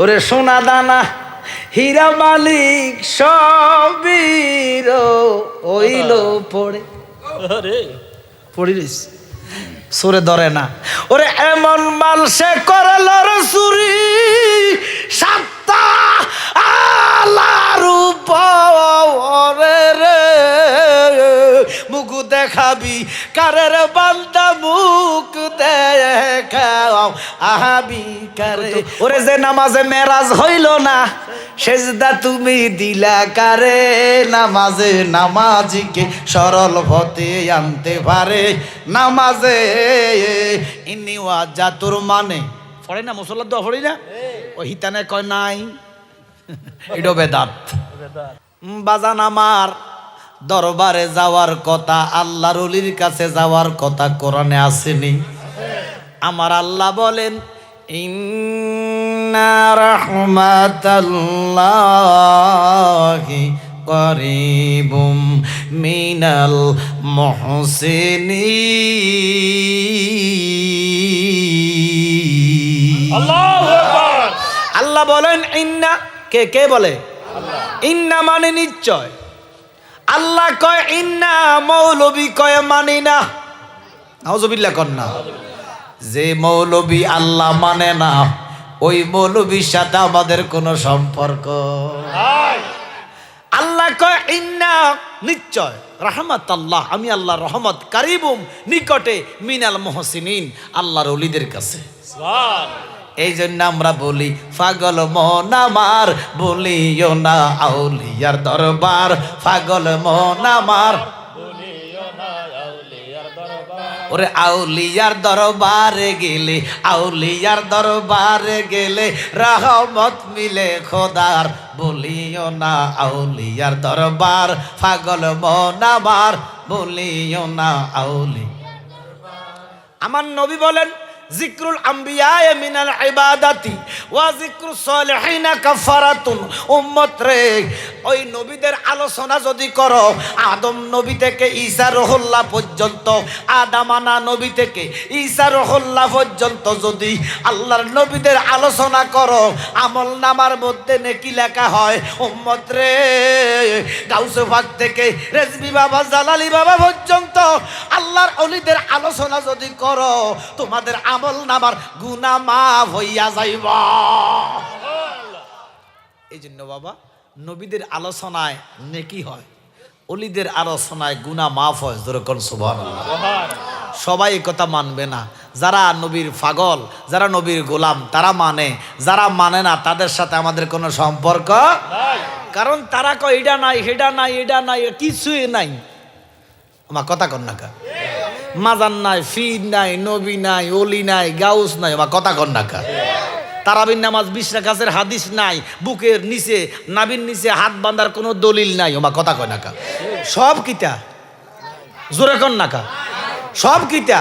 ওরে সোনা দানা হীরা মালিক সবির ওইল পড়ে পড়িস সুরে ধরে না। ওরে এমন মাল সে করল রে চুরি সাতটা আলার উপরে রে মুখ দেখাবি কারের বান্দা মুখ দেখাও আহাবি কারে। ওরে যে নামাজে মেরাজ হইল না সেজদা তুমি দিলা কারে। নামাজে নামাজিকে সরল পথে আনতে পারে নামাজে ইনি ওয়াজাতুর মানে পড়ে না মুসল্লা দোয়া পড়ি না ও হিতানে কয় নাই এটা বেদাত। বাজান আমার দরবারে যাওয়ার কথা আল্লাহর ওলির কাছে যাওয়ার কথা কোরআনে আসেনি? আমার আল্লাহ বলেন ইন্না রাহমাতাল্লাহি করিবুম মিনাল মুহসিনিন। আল্লাহু আকবার। আল্লাহ বলেন ইন্না, কে বলে? ইন্না মানে নিশ্চয়। আল্লাহ কয় ইন্না, মৌলবী কয় মানি না। নাউজুবিল্লাহ কন্না। যে মৌলবী আল্লাহ মানে না ওই মৌলবীর সাথে আমাদের কোনো সম্পর্ক। আল্লাহ কয় ইন্না নিশ্চয়, রাহমাতাল্লাহ আমি আল্লাহর রহমত, কারিবুম নিকটে, মিনাল মুহসিনিন আল্লাহর ওলিদের কাছে। এই জন্য আমরা বলি পাগল মন আমার বলিও না আউলিয়ার দরবার, পাগল মন আমার ওরে আউলিয়ার দরবারে গেলে, আউলিয়ার দরবারে গেলে রহমত মিলে খোদার, বলিও না আউলিয়ার দরবার, পাগল মন আমার বলিও না আউলি। আমার নবী বলেন জিক্রুল আম্বিয়া মিনাল ইবাদাতি ওয়া জিক্রুস সালিহিনা কাফারাতুন। উম্মত রে ওই নবীদের আলোচনা যদি করো, আদম নবী থেকে ঈসা রুহুল্লাহ পর্যন্ত, আদামানা নবী থেকে ঈসা রুহুল্লাহ পর্যন্ত যদি আল্লাহর নবীদের আলোচনা করো, আমল নামার মধ্যে নেকি লেখা হয়। উম্মত রে গাউসে পাক থেকে রেজবি বাবা, জালালি বাবা পর্যন্ত আল্লাহর ওলিদের আলোচনা যদি করো, তোমাদের আমল নামার গুনাহ মাফ হইয়া যাইবা। এই জন্য বাবা নবীদের আলোচনায় নেকি হয়, ওলিদের আলোচনায় গুনাহ মাফ হয়। যেরকম সুবহানাল্লাহ। সবাই এই কথা মানবে না। যারা নবীর পাগল, যারা নবীর গোলাম তারা মানে, যারা মানে না তাদের সাথে আমাদের কোনো সম্পর্ক নাই। কারণ তারা কয় এটা নাই, হেডা নাই, এটা নাই, কিছুই নাই। আমার কথা কন না কা? মাজান নাই, ফির নাই, নবী নাই, ওলি নাই, গাউস নাই। আমার কথা কন না কা? তারাবির নামাজ 20 রাকাতের হাদিস নাই, বুকের নিচে নাভির নিচে হাত বাঁধার কোনো দলিল নাই। আমার কথা কয় না কা? সব কিতা জোরে কন না কা? সব কিতা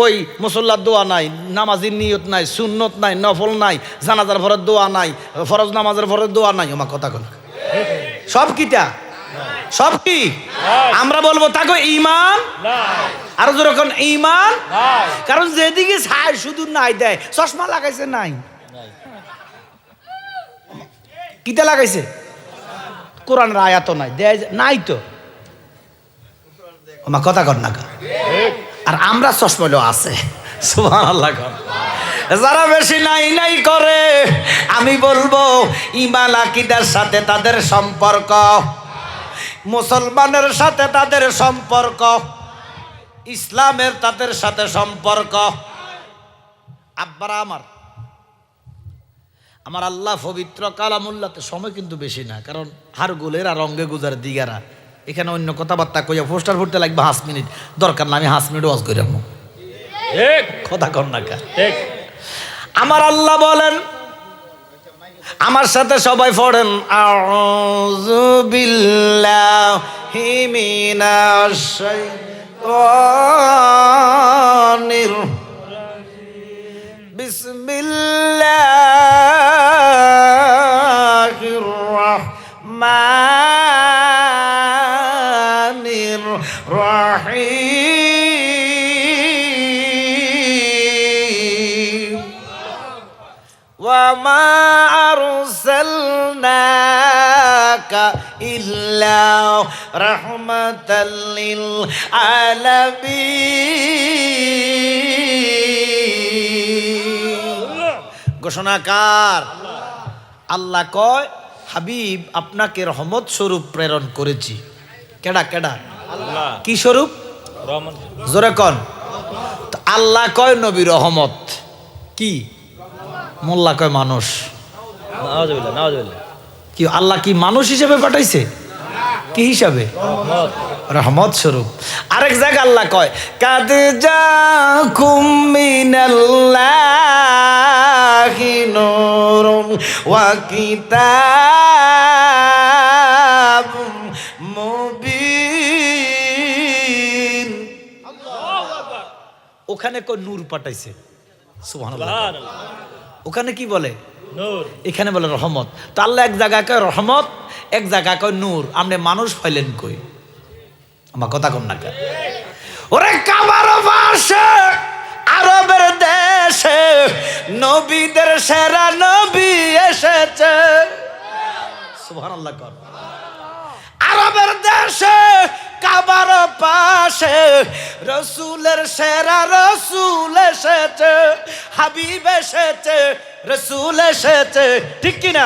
ওই মুসল্লার দোয়া নাই, নামাজের নিয়ত নাই, সুন্নত নাই, নফল নাই, জানাজার ফরজ দোয়া নাই, ফরজ নামাজের ফরজ দোয়া নাই। আমার কথা কন। সব কিতা? সব কি? আমরা বলবো তাকে ইমান আর যখন ইমান, কারণ যেদিকে ছায় শুধু নাই দেয়। চশমা লাগাইছে নাই, কিতা লাগাইছে? কোরআনের আয়াত নাই, দেয় নাই তো। আমার কথা কর না। আর আমরা চশমা আছে। সুবহানাল্লাহ। যারা বেশি নাই নাই করে, আমি বলবো ইমান আকীদার সাথে তাদের সম্পর্ক, মুসলমানের সাথে তাদের সম্পর্ক, ইসলামের তাদের সাথে সম্পর্ক। আব্বারা আমার আল্লাহ পবিত্র কালামুল্লাহতে সময় কিন্তু বেশি না, কারণ হার গুলের আর রঙ্গে গুজার দিগারা এখানে অন্য কথাবার্তা কইয়া পোস্টার ফুটতে লাগবে 5 মিনিট। দরকার না, আমি 5 মিনিট ওয়াজ করে রাখবো। কথা কর না কা? আমার আল্লাহ বলেন, আমার সাথে সবাই পড়েন আউযু বিল্লাহি মিনাশ শাইতানির বিসমিল্লাহির রাহমানির রাহিম ওয়া মা আরসালনাকা ইল্লা রাহমাতাল লিল আলামিন। ঘোষণাকার আল্লাহ কয়, হাবিব আপনাকে রহমত স্বরূপ প্রেরণ করেছি। কেডা কেডা? আল্লাহ। কি স্বরূপ? রহমান। জোরে কন। তো আল্লাহ কয় নবী রহমত, কি মোল্লা কয় মানুষ। নাউজুবিল্লাহ, নাউজুবিল্লাহ। কি আল্লাহ কি মানুষ হিসেবে পাঠাইছে? কি হিসাবে? রহমত। রহমত স্বরূপ। আরেক জায়গায় আল্লাহ কয়, কাদ জাকুম মিনাল্লাহি নূরুন ওয়া কিতাবুম মুবিন। ওখানে কয় নূর পাঠাইছে, সুবহানাল্লাহ। সুবহানাল্লাহ। ওখানে কি বলে? নূর। এখানে বলে রহমত। তো আল্লাহ এক জায়গায় কয় রহমত, এক জায়গায় কয় নূর। আপনি মানুষ পাইলেন কই? আমার কথা কম না কেন? ওরে কাবার পাশে আরবের দেশে নবীদের সেরা নবী এসেছে। সুবহানাল্লাহ কর। আরবের দেশে কাবার পাশে রসুলের সেরা রসুল এসেছে, হাবিব এসেছে, রসুল এসেছে, ঠিক কিনা?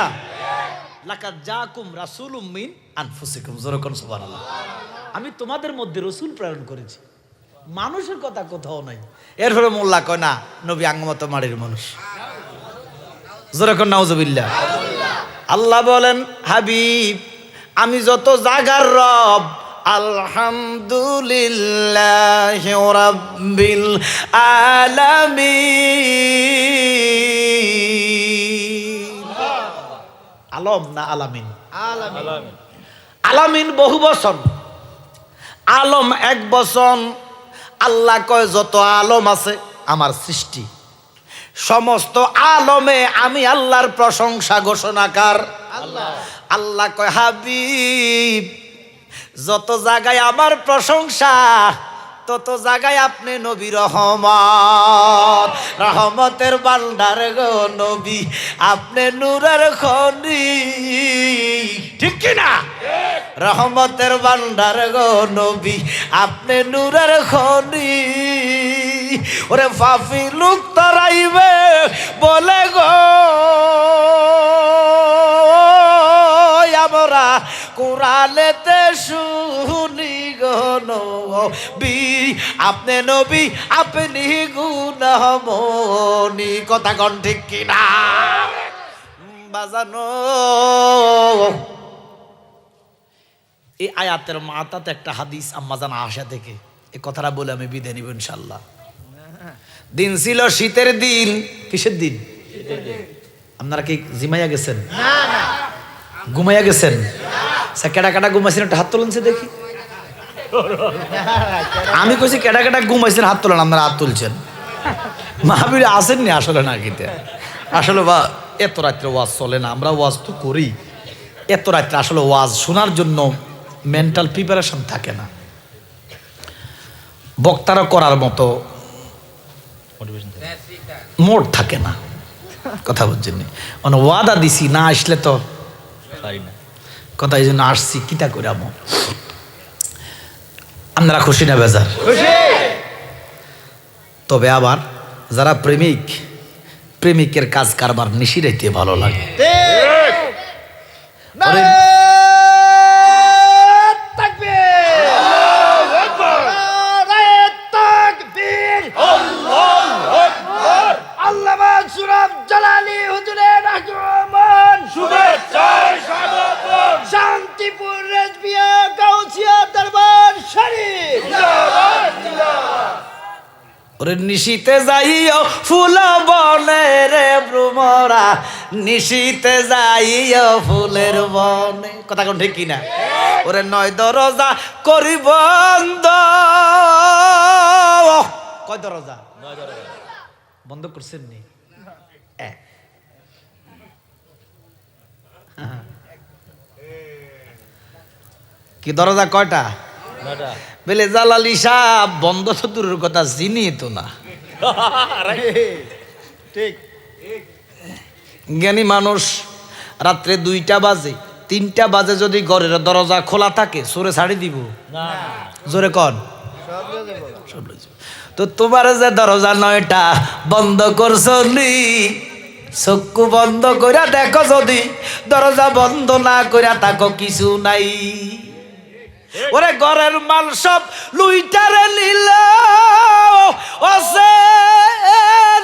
লাকাদ জাকুম রাসূলুম মিন আনফুসিকুম। জোরে কোন সুবহানাল্লাহ। আমি তোমাদের মধ্যে রসুল প্রেরণ করেছি, মানুষের কথা কোথাও নাই। এরপরে মোল্লা কয় না, নবী আঙ্গমত মাড়ির মানুষ। জোরে কোন নাউজুবিল্লাহ। আল্লাহ বলেন, হাবিব আমি যত জাগার রব, আলহামদুলিল্লাহি রাব্বিল আলামিন। আলম না আলামিন? আলামিন। আলামিন বহু বচন, আলম এক বচন। আল্লাহ কয় যত আলম আছে আমার সৃষ্টি, সমস্ত আলমে আমি আল্লাহর প্রশংসা ঘোষণাকার। আল্লাহ কয় হাবিব যত জায়গায় আমার প্রশংসা, তত জায়গায় আপনি নবী রহমত, রহমতের ভান্ডার গো নবী, আপনি নূরের খনি, ঠিক কিনা? রহমতের ভান্ডার গো নবী, আপনি নূরের খনি। ওরে ফাফি লোক তরাইবে বলে গো আমরা কোরআনেতে শুনি গো নবী, আপনি নবী, আপনি গুণমনি। কথা কন ঠিক কিনা বাজানো? এই আয়াতের মাথাতে একটা হাদিস আম্মাজান আশা থেকে, এই কথাটা বলে আমি বিদায় নিব ইনশাল্লাহ। দিন ছিল শীতের দিন। কিসের দিন? আপনারা কি জিমাইয়া গেছেন? ঘুমাইয়া গেছেন? কেডা কেডা ঘুমাইছেন একটা হাত তোলেন দেখি। আমি কইছি কেডা কেডা ঘুমাইছেন হাত তোলেন। আপনারা হাত তুলছেন, মাহবিলে আসেননি আসলে না কিতে। আসলে বা এত রাত্রে ওয়াজ চলে না, আমরা ওয়াজ তো করি। এত রাত্রে আসলে ওয়াজ শোনার জন্য মেন্টাল প্রিপারেশন থাকে না, বক্তারা করার মতো মোড থাকে না। কথা বুঝছেন? মানে ওয়াদা দিছি, না আসলে তো পারি না। কথা, এই জন্য আসছি। কিতা করে আপনারা খুশি না বেজার? তবে আবার যারা প্রেমিক, প্রেমিকের কাজ কারবার নিশি রাইতে ভালো লাগে। শান্তিপুর রেজবিয়া গাউছিয়া দরবার শরীফ। ওরে নিশিতে যাইও ফুল বনে রে ভ্রমরা, নিশিতে যাইও ফুলের বনে। কথা কোন ঠিক কিনা? ওরে নয় দরজা করি বন্ধ। কয় দরজা বন্ধ করছেন নি? কি দরজা কয়টা? বেলে জালালি সাহ বন্ধ তো দূরের কথা, চিনি তো না। ঠিক জ্ঞানী মানুষ রাত্রে 2টা বাজে 3টা বাজে যদি ঘরের দরজা খোলা থাকে চোরে ছাড়ি দিব না জোরে কন। সব লয়ে যাবো। তো তোমার যে দরজা 9টা বন্ধ করছো নি, চক্ষু বন্ধ কইরা দেখো যদি দরজা বন্ধ না কইরা থাকো কিছু নাই। ওরে ঘরের মাল সব লুইটারে নিল ওসে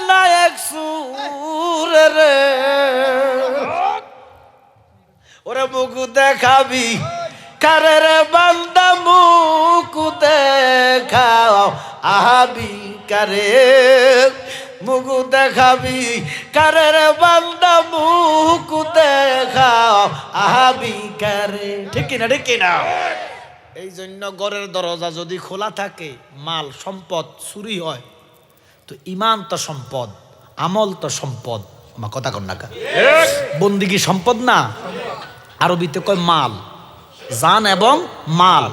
না এক সুরে রে। ওরে মুখ দেখাবি কারে রে বান্দা মুখ দেখাও আহাবি কারে, মুখ দেখাবি কারে রে বান্দা মুখ দেখাও আহাবি কারে। ঠিক কিনা ঠিক কিনা? এই জন্য ঘরের দরজা যদি খোলা থাকে মাল সম্পদ চুরি হয়, তো ইমান তো সম্পদ, আমল তো সম্পদ। আমার কথা কন না, বন্দিগি সম্পদ না? আরবিতে কয় মাল, জান এবং মাল।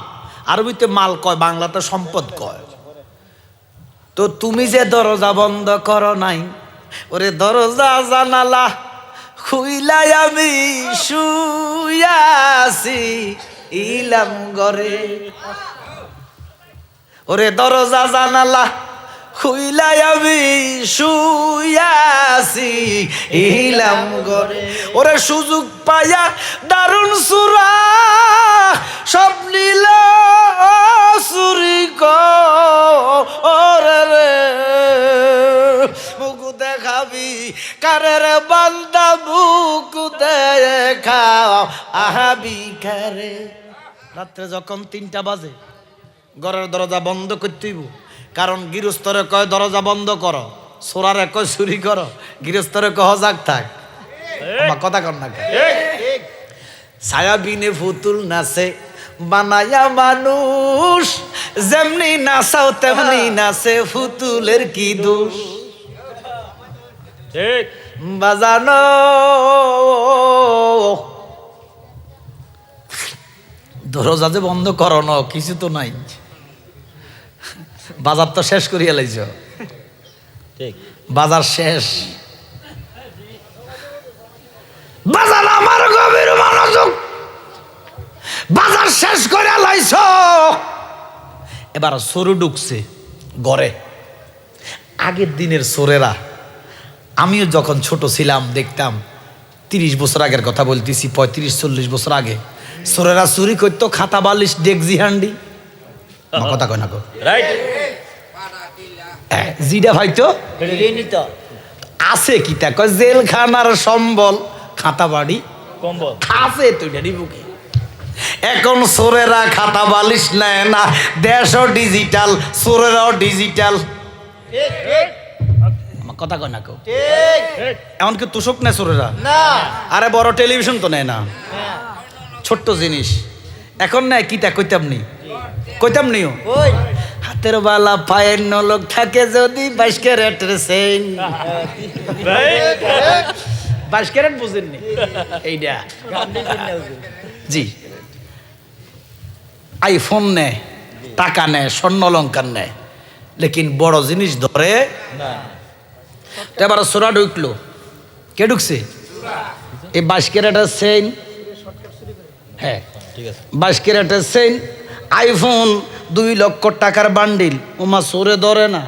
আরবিতে মাল কয়, বাংলাতে সম্পদ কয়। তো তুমি যে দরজা বন্ধ করো নাই, ওরে দরজা জানালা খুইলাই আমি শুয়াছি ইলাম ঘরে। ওরে দরজা জানালা খুইলাই আমি শুয়াছি ইলাম ঘরে। ওরে সুযোগ পাইয়া দারুণ সুরা সব নীল চুরি করে রে। মুখ দেখাবি কারে রে বান্দা মুখ দেখাও আহাবি কারে। রাত্রে যখন 3টা বাজে ঘরের দরজা বন্ধ করতে হইব, কারণ গৃহস্থরে কয় দরজা বন্ধ করো, সোরারে কয় চুরি করো, গৃহস্থরে কয় হজাক থাক। আমার কথা কর না, ছায়া বিনে ফুতুল নাচে বানায়া মানুষ, যেমনি নাচাও তেমনি নাচে ফুতুলের কি দোষ। ঠিক বাজানো দরজা যে বন্ধ করো না, কিছু তো নাই, বাজার তো শেষ করিয়া লাইছ, ঠিক বাজার শেষ। বাজার আমার গভীর মনোযোগ, বাজার শেষ করে লাইছ। এবার সরু ঢুকছে ঘরে। আগের দিনের চোরেরা, আমিও যখন ছোট ছিলাম দেখতাম, 30 বছর আগের কথা বলতেছি, 35-40 বছর আগে চোরেরা চুরি করতো খাতা বালিশ ডেকজি হান্ডি। আমার কথা কয় না গো, রাইট জিডা ভাইতো আছে কি তা কয় জেলখানার সম্বল খাতা বাড়ি কম্বল আছে তো বুকি। এখন চোরেরা খাতা বালিশ নেয় না, দেশও ডিজিটাল, চোরেরাও ডিজিটাল। আমার কথা কয় না কেউ, ঠিক এমনকি তোষক নেয় চোরেরা। না আরে বড় টেলিভিশন তো নেয় না, ছোট্ট জিনিস। এখন নেয় কিতা কইতাম নি, কইতাম নিও ওই হাতের বালা পায়ের নলক থাকে যদি 22 ক্যারেটের চেইন। রাইট 22 ক্যারেট বুঝেননি এইটা? জি, আইফোন নেয়, টাকা নেয়, স্বর্ণ অলঙ্কার নেয়, লেকিন বড় জিনিস ধরে না তো। এবার সোরা ঢুকলো, কে ঢুকছে? এই 22 ক্যারেটের চেইন, হ্যাঁ ঠিক আছে 22 ক্যারেটের চেইন, আইফোন 2 লক্ষ টাকার বান্ডিল, ওমা চোরে ধরে না।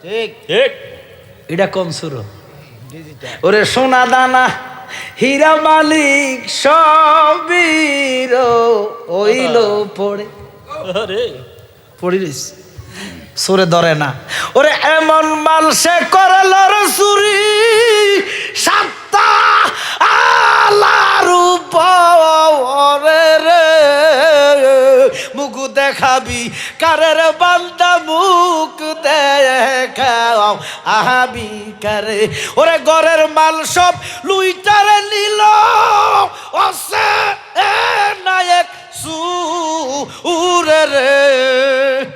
ঠিক ঠিক এটা কোন সুর? ওরে সোনা দানা হীরা মালিক সবির ওইল পড়ে আরে পড়িস, সুরে ধরে না। ওরে এমন মাল সে করল রে চুরি, 7টা আলার উপরে রে। মুখ দেখাবি কারে রে বান্দা মুখ দেখাও আহাবি কারে। ওরে ঘরের মাল সব লুইটারে নিল ওসে নায়ক সুরে রে।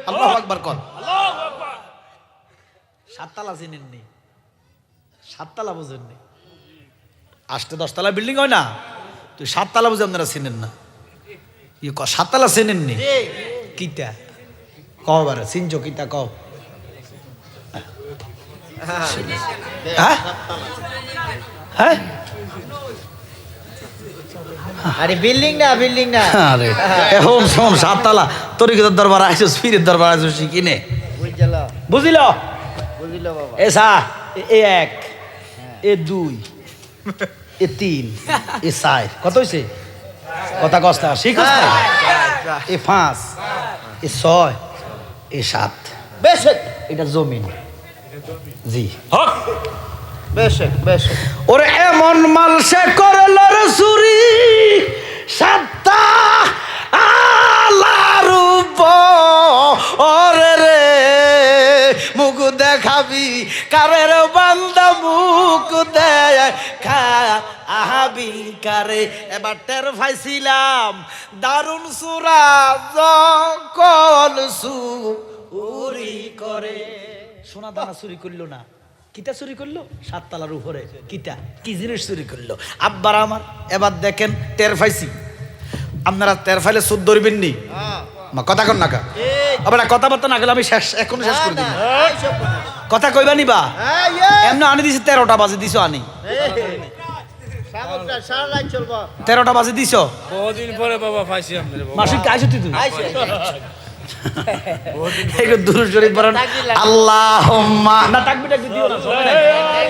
আল্লাহু আকবার কর। 7 তালা চিনেননি? 7 তালা বুঝেননি? 8-10 তালা বিল্ডিং হয় না, তুই 7 তালা বুঝে আপনারা চিনেন না? 7 তালা চিনেননি? কিতা কবার চিনছো? কিতা কও? হ্যাঁ হ্যাঁ আরে বিল্ডিং না আরে এখন শোন সাততলা তরিকতার দরবার আইসো পীরের দরবার আইসো শিখিনে বুঝল বুঝিল বুঝল বাবা এ সা এ এক এ দুই এ তিন এ চার কত হয়েছে কথা কস্তা শিখ এ পাঁচ এ ছয় এ সাত বেশ এটা জমিন জি হক বেশ ওরে এমন মাল সে করল রে চুরি সাতটা আলার ওরে রে মুখ দেখাবি কারের বান্দা মুখ দেখা আহাবি কারে এবার টের পাইছিলাম দারুণ সুরা যখন চুরি করে সোনা দানা চুরি করলো না কিতা চুরি করলো সাততলার উপরে কিতা কি জিনিস চুরি করলো আব্বার আমার এবার দেখেন টের পাইছি আপনারা টের ফাইলে সুদ ধরবেন নি মা কথা কন না কা আবার কথাবার্তা না গেলে আমি শেষ এখন শেষ করে দিই কথা কইবা নিবা এমনি আনি দিছি 13টা বাজে দিছো আনি 13টা বাজে দিছো বহুদিন পরে বাবা পাইছি আমরা মাসিক কাইছো তুই একটু দুরূদ শরীফ পড়েন আল্লাহুম্মা না তাকবীর একটু দিও না সময় নাই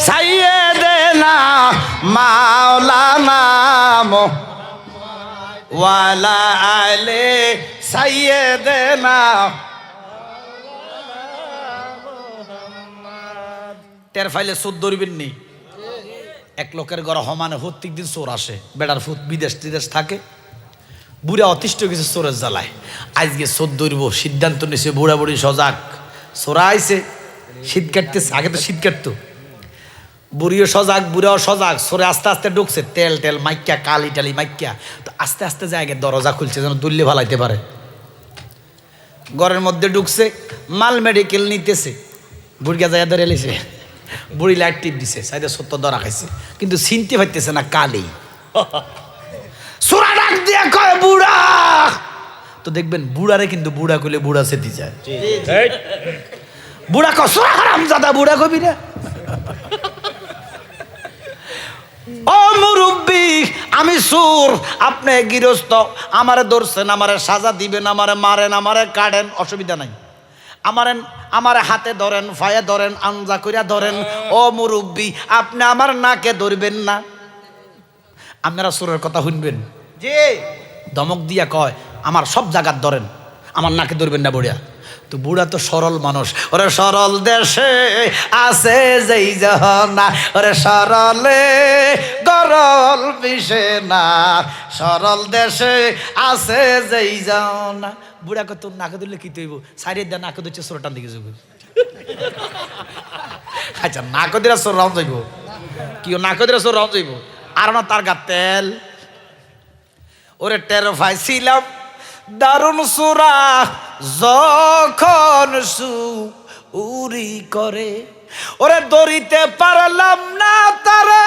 সাইয়্যিদানা মাওলানা ওয়ালা আলে সাইয়্যিদানা টের ফাইলে সুদ ধরবেন নি এক লোকের ঘরে সমানে প্রত্যেক দিন চোর আসে বেড়ার ফুট বিদেশ টিদেশ থাকে বুড়া অতিষ্ঠ গেছে চোরের জ্বালায় আজকে চোর ধরবো সিদ্ধান্ত নিছে বুড়া বুড়ি সজাগ চোরা আইছে শীত কাটতেছে আগে তো শীত কাটতো বুড়িও সজাগ বুড়াও সজাগ চোরে আস্তে আস্তে ঢুকছে তেল টেল মাইক্যা কালি টালি মাইক্যা তো আস্তে আস্তে জায়গায় দরজা খুলছে যেন দুললে ভালাইতে পারে ঘরের মধ্যে ঢুকছে মাল মেডিকেল নিতেছে বুড়িয়া যায় ধরে এলেছে বুড়ি লাইট টিপ দিছে সাইডে সত্য ধরা খাইছে কিন্তু চিনতে পারতেছে না কালি সোরা ডাক দিয়ে কয় বুড়া তো দেখবেন বুড়ারে কিন্তু বুড়া কইলে বুড়া সেতি যায় বুড়া কয় সোরা হারাম জাদা বুড়া কবি রে ও মুরব্বি আমি সুর আপনি গৃহস্থ আমারে ধরছেন আমারে সাজা দিবেন আমারে মারেন আমারে কাটেন অসুবিধা নাই আমারে হাতে ধরেন ফায়ে ধরেন আঞ্জা কইরা ধরেন ও মুরব্বি আপনি আমার নাকে ধরবেন না আপনারা সুরের কথা শুনবেন জি ধমক দিয়া কয় আমার সব জায়গার ধরেন আমার নাকে ধরবেন না বুড়া তো বুড়া তো সরল মানুষ ওরে সরল দেশে আছে যেই জহনা ওরে সরলে গরল মিশে না সরল দেশে আছে যেই জহনা বুড়া কত নাকে ধরলে কি তৈব সাইডের দা নাকে ধরছে সোরটান দিকে যাবো আচ্ছা নাকে দিরা সোর রাউন্ড যাইব কি নাকে দিরা সোর রাউন্ড যাইব আর না তার গা তেল ওরে টের পাইছিলাম দারুণ সুরা যখন চুরি করে ওরে ধরিতে পারলাম না তারে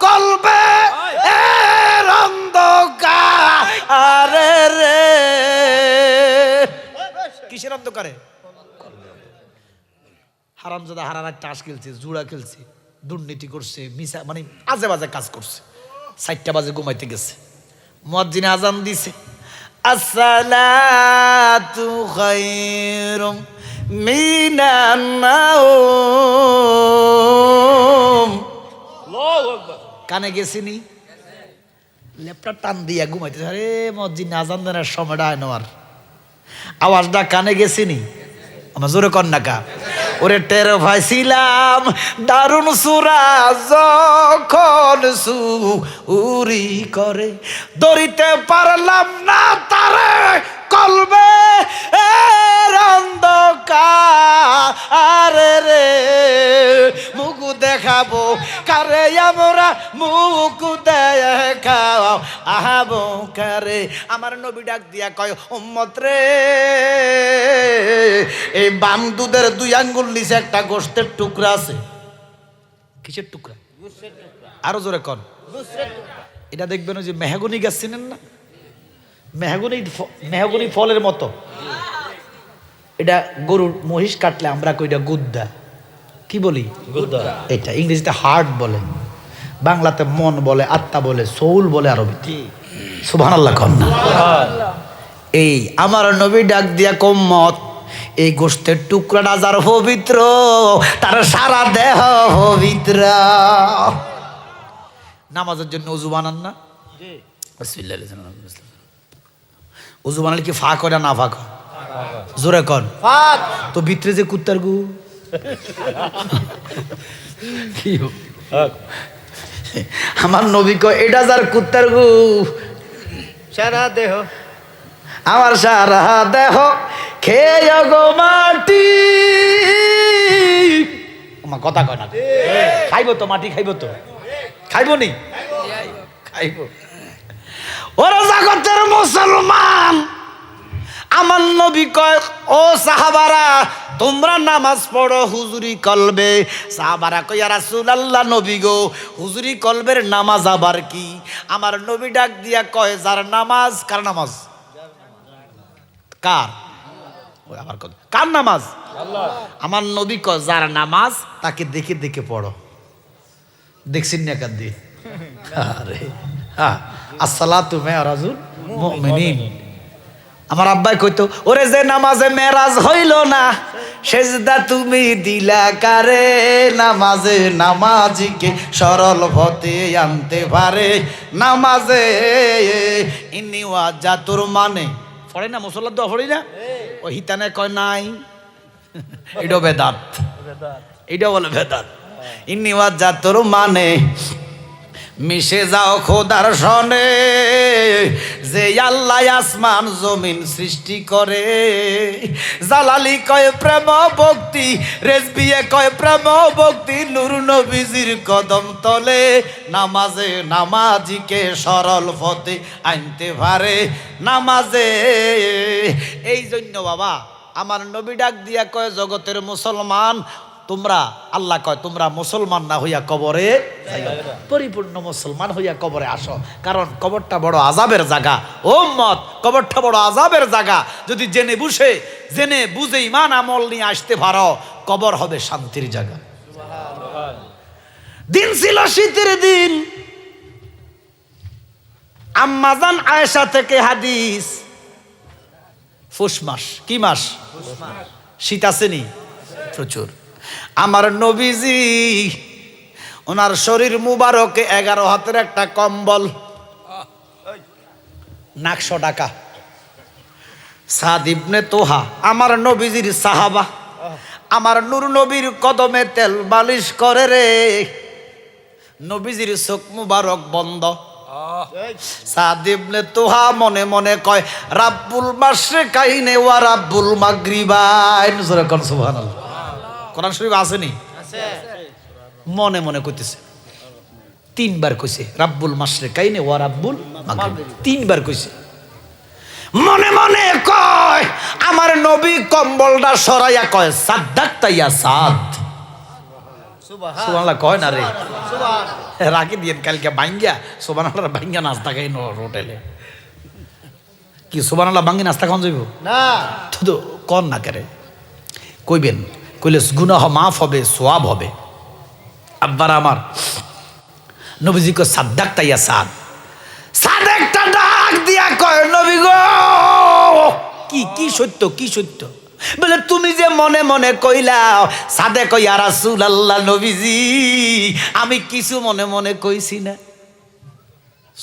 কলবে এর অন্ধকার আরে রে কিসের অন্ধকারে হারামজাদা হারার টাস খেলছে জুড়া খেলছে দুর্নীতি করছে মিশা মানে আজে বাজে কাজ করছে 4টা বাজে ঘুমাইতে গেছে মুয়াজ্জিন আজান দিছে আসসালাতু খায়রুম মিনান নাওম আল্লাহু আকবার কানে গেছিনি ল্যাপটপ টান দিয়া ঘুমাইতেছে আরে মুয়াজ্জিন আজান দেওয়ার সময়টা হয় না আর আওয়াজটা কানে গেছিনি আমার জোরে কর না কা ওরে টের পাইছিলাম দারুণ সুরা যখন চুরি করে ধরিতে পারলাম না তারে কলবে এর অন্ধকার রে মুখ দেখাবো কারে আমরা মুখ দেখাও আহাবো কারে আমার নবী ডাক দিয়া কয় উম্মত রে এই বাম দুধের 2 আঙ্গুল নিচে একটা গোশতের টুকরা আছে কিসের টুকরা আরো জোরে কর এটা দেখবেন ওই যে মেহগনি গাছ চিনেন না মেহগনি ফলের মতো এটা গরুর মহিষ কাটলে আমরা কইটা গুদ্দা কি বলি গুদ্দা এটা ইংরেজিতে হার্ট বলে বাংলাতে মন বলে, আত্মা বলে, সোল বলে আরবিতে। সুবহানাল্লাহ কন না। এই আমার নবী ডাক দিয়া কম্মত, এই গোশতের টুকরাটা যার পবিত্র, তার সারা দেহ পবিত্র। নামাজের জন্য উজু বানান না? বিসমিল্লাহ। উজু বানালে কি ফাঁক হয় না ফাঁক হয়? জোরে কন। ফাক তো ভিতরে যে কুত্তার গু কি আমার নবী কয় এটা যার কুত্তার গু, সারা দেহ আমার সারা দেহ খেয়ে গো মাটি। আমার কথা কয় না, খাইব তো মাটি, খাইব তো, খাইব নি, খাইব। ওরা জগতের মুসলমান, আমার নবী কয় ও সাহাবারা তোমরা নামাজ পড়ো হুজুরি কলবে। সাহাবারা কয় ইয়া রাসূলুল্লাহ নবী গো হুজুরি কলবের নামাজ আবার কি? আমার নবী ডাক দিয়া কয় যার নামাজ, কার নামাজ? কার? ওই আবার কত কার নামাজ? আল্লাহ। আমার নবী কয় যার নামাজ তাকে দেখে দেখে পড়ো। দেখছেন না কান দিয়ে? আরে হ্যাঁ, আসসালাতু মিরাজুল মুমিনিন। আমার আব্বাই কইতো ওরে যে নামাজে মেরাজ হইল না, সেজদা তুমি দিলা কারে? নামাজে নামাজিকে সরল পথে আনতে পারে, নামাজে ইন্নি ওয়াজাতুর মানে পড়ে না, মুসল্লা দোয়া পড়ি না, ও হিতানে কয় নাই, এটাও বেদাত, এটাও বলে বেদাত। ইন্নি ওয়াজাতুর মানে মিশে যাও খোদার সনে, যে আল্লাহ আসমান জমিন সৃষ্টি করে। জালালি কয় প্রেম ভক্তি, রেজবিয়ে কয় প্রেম ভক্তি, নূর নবীজির কদম তলে নামাজে নামাজিকে সরল পথে আনতে পারে, নামাজে। এই জন্য বাবা আমার নবী ডাক দিয়া কয় জগতের মুসলমান তোমরা, আল্লাহ কয় তোমরা মুসলমান না হইয়া কবরে পরিপূর্ণ মুসলমান হইয়া কবরে আসো, কারণ কবরটা বড় আযাবের জায়গা। ও উম্মত, কবরটা বড় আযাবের জায়গা। যদি জেনে বুঝে ঈমান আমল নিয়ে আসতে পারো, কবর হবে শান্তির জায়গা। দিন ছিল শীতের দিন, আম্মাজান আয়েশা থেকে হাদিস, ফুস মাস, কি মাস? শীত আসেনি প্রচুর। আমার নবীজি ওনার শরীর মুবারকে 11 হাতের একটা কম্বল, নাকশো টাকা। সাদ ইবনে তোহা আমার নবীজির সাহাবা, আমার নূর নবীর কদমে তেল বালিশ করে রে, নবীজির চোখ মুবারক বন্ধ। সাদ ইবনে তোহা মনে মনে কয় রাব্বুল মাশরিকাইনে ওয়া রাব্বুল মাগরিবাইন। জোরে কোন সুবহানাল্লাহ। কোরআন শরীফ আসেনি? মনে মনে কইতেছে, 3 বার কইছে রাব্বুল মাশরিকাইনে ওয়া রাব্বুল মাগরিব, 3 বার কইছে। মনে মনে কয় আমার নবী কম্বলটা সরাইয়া কয় সাদ্দাকতা ইয়া সাদ। সুবহানাল্লাহ কয় না রে, রাখি দিয়েন কালকে ভাঙ্গিয়া সুবহানাল্লাহ ভাঙ্গিয়া নাস্তা খাই হোটেলে। কি সুবহানাল্লাহ ভাঙ্গি নাস্তা খাওয়া যাইব না? তো কন না করে কইবেন, কইলে গুনাহ মাফ হবে, সওয়াব হবে। আব্বার আমার নবীজি কয় সাদ্দাকতা ইয়া সাদ। সাদ একটা ডাক দিয়া কয় নবী গো কি সত্য, কি সত্য? বলে তুমি যে মনে মনে কইলা। সাদে কই ইয়া রাসূলুল্লাহ নবীজি আমি কিছু মনে মনে কইছি না।